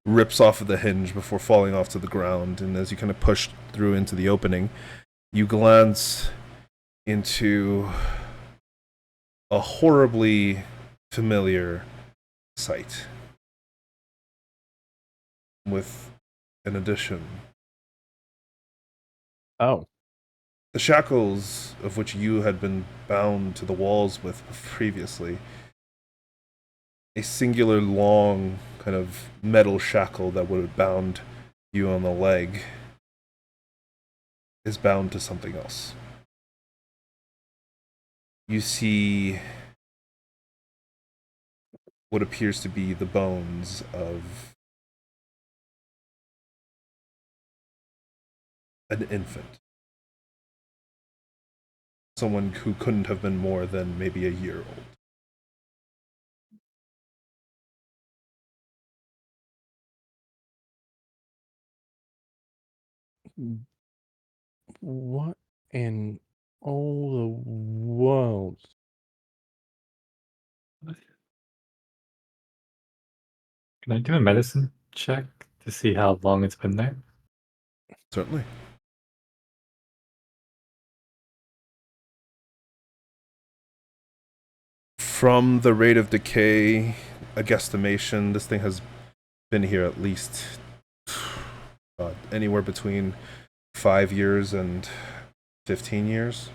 rips off of the hinge before falling off to the ground. And as you kind of push through into the opening, you glance into a horribly familiar sight. With an addition. Oh. The shackles of which you had been bound to the walls with previously, a singular long kind of metal shackle that would have bound you on the leg, is bound to something else. You see what appears to be the bones of an infant. Someone who couldn't have been more than maybe a year old. What in all the world? Can I do a medicine check to see how long it's been there? Certainly. From the rate of decay, a guesstimation, this thing has been here at least anywhere between 5 years and 15 years.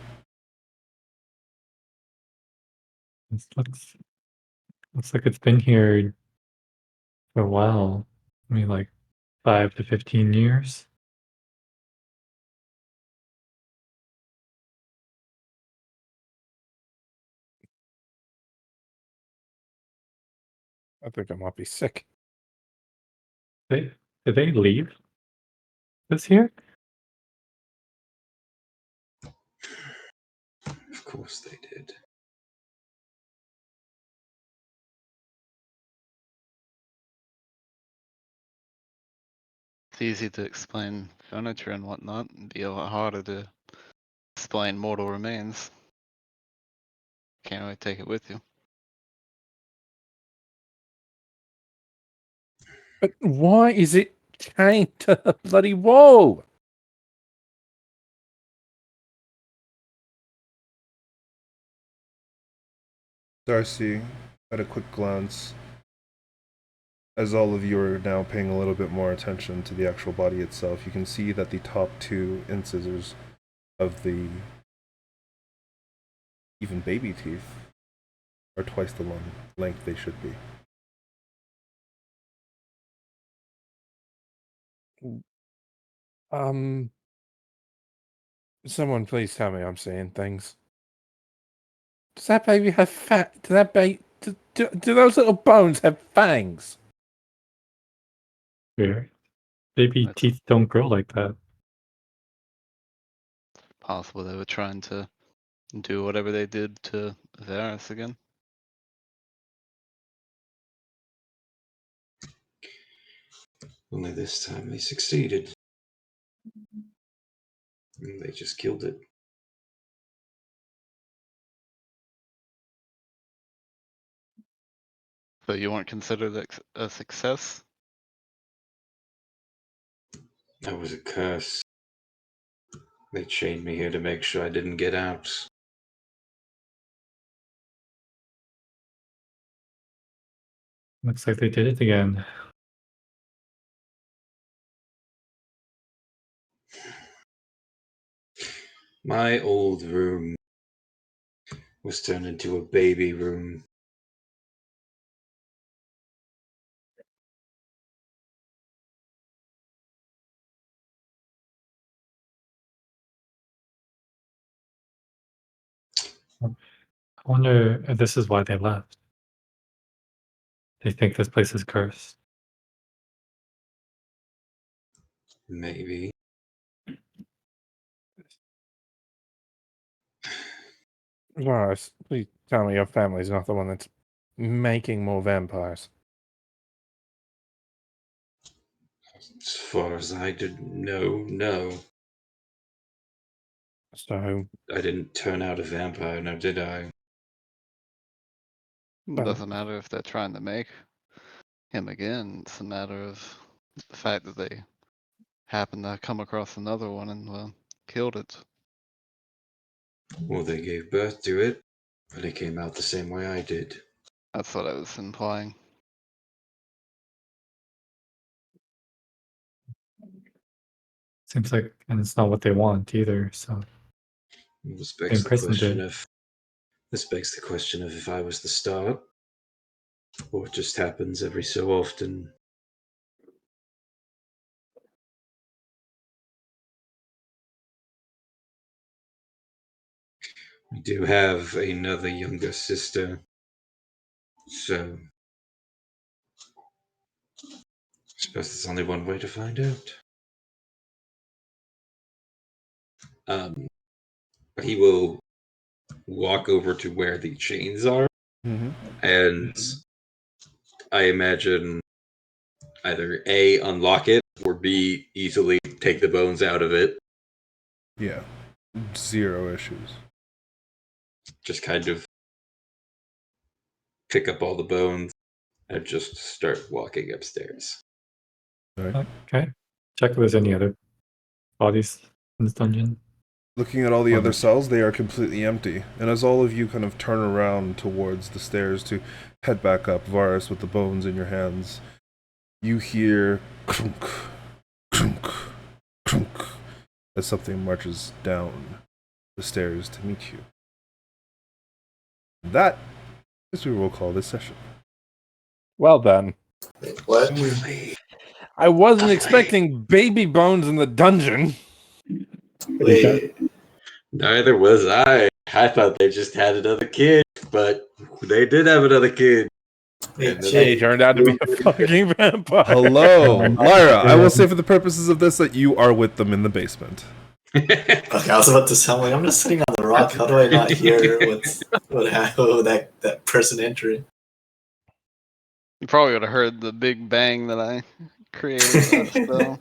This looks like it's been here for a while. I mean, like 5 to 15 years. I think I might be sick. Did they leave this here? Of course they did. It's easy to explain furniture and whatnot, and be a lot harder to explain mortal remains. Can't really take it with you. But why is it chained to the bloody wall? Darcy, at a quick glance, as all of you are now paying a little bit more attention to the actual body itself, you can see that the top two incisors of the even baby teeth are twice the length they should be. Someone please tell me I'm seeing things. Does that baby have fat? Does that baby? Do those little bones have fangs? Weird. Baby That's- teeth don't grow like that. Possible they were trying to do whatever they did to Varus again. Only this time they succeeded. And they just killed it. So you weren't considered a success? That was a curse. They chained me here to make sure I didn't get out. Looks like they did it again. My old room was turned into a baby room. I wonder if this is why they left. They think this place is cursed. Maybe. Varus, please tell me your family's not the one that's making more vampires. As far as I did know, no. So, I didn't turn out a vampire, now did I? It Well- doesn't matter if they're trying to make him again. It's a matter of the fact that they happened to come across another one and killed it. Well, they gave birth to it, but it came out the same way I did. That's what I was implying. Seems like, and it's not what they want either. So This They begs the imprisoned question it. of if I was the start, or it just happens every so often. I do have another younger sister, so I suppose there's only one way to find out. He will walk over to where the chains are, and I imagine either A, unlock it, or B, easily take the bones out of it. Yeah. Zero issues. Just kind of pick up all the bones and just start walking upstairs. okay, check if there's any other bodies in this dungeon. Looking at all the other Okay. cells, they are completely empty. And as all of you kind of turn around towards the stairs to head back up, Varus with the bones in your hands, you hear crunk, crunk, crunk, as something marches down the stairs to meet you. That is what we'll call this session. well done. What? I wasn't expecting baby bones in the dungeon. Wait, Neither was I. I thought they just had another kid, but they did have another kid. wait, And then And he Jay. turned out to be a fucking vampire. Hello, Lyra. I will say for the purposes of this that you are with them in the basement. Okay, I was about to sound like I'm just sitting on the rock. How do I not hear what happened? That person entering. You probably would have heard the big bang that I created with that spell.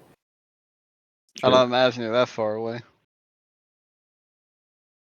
I don't imagine you're that far away.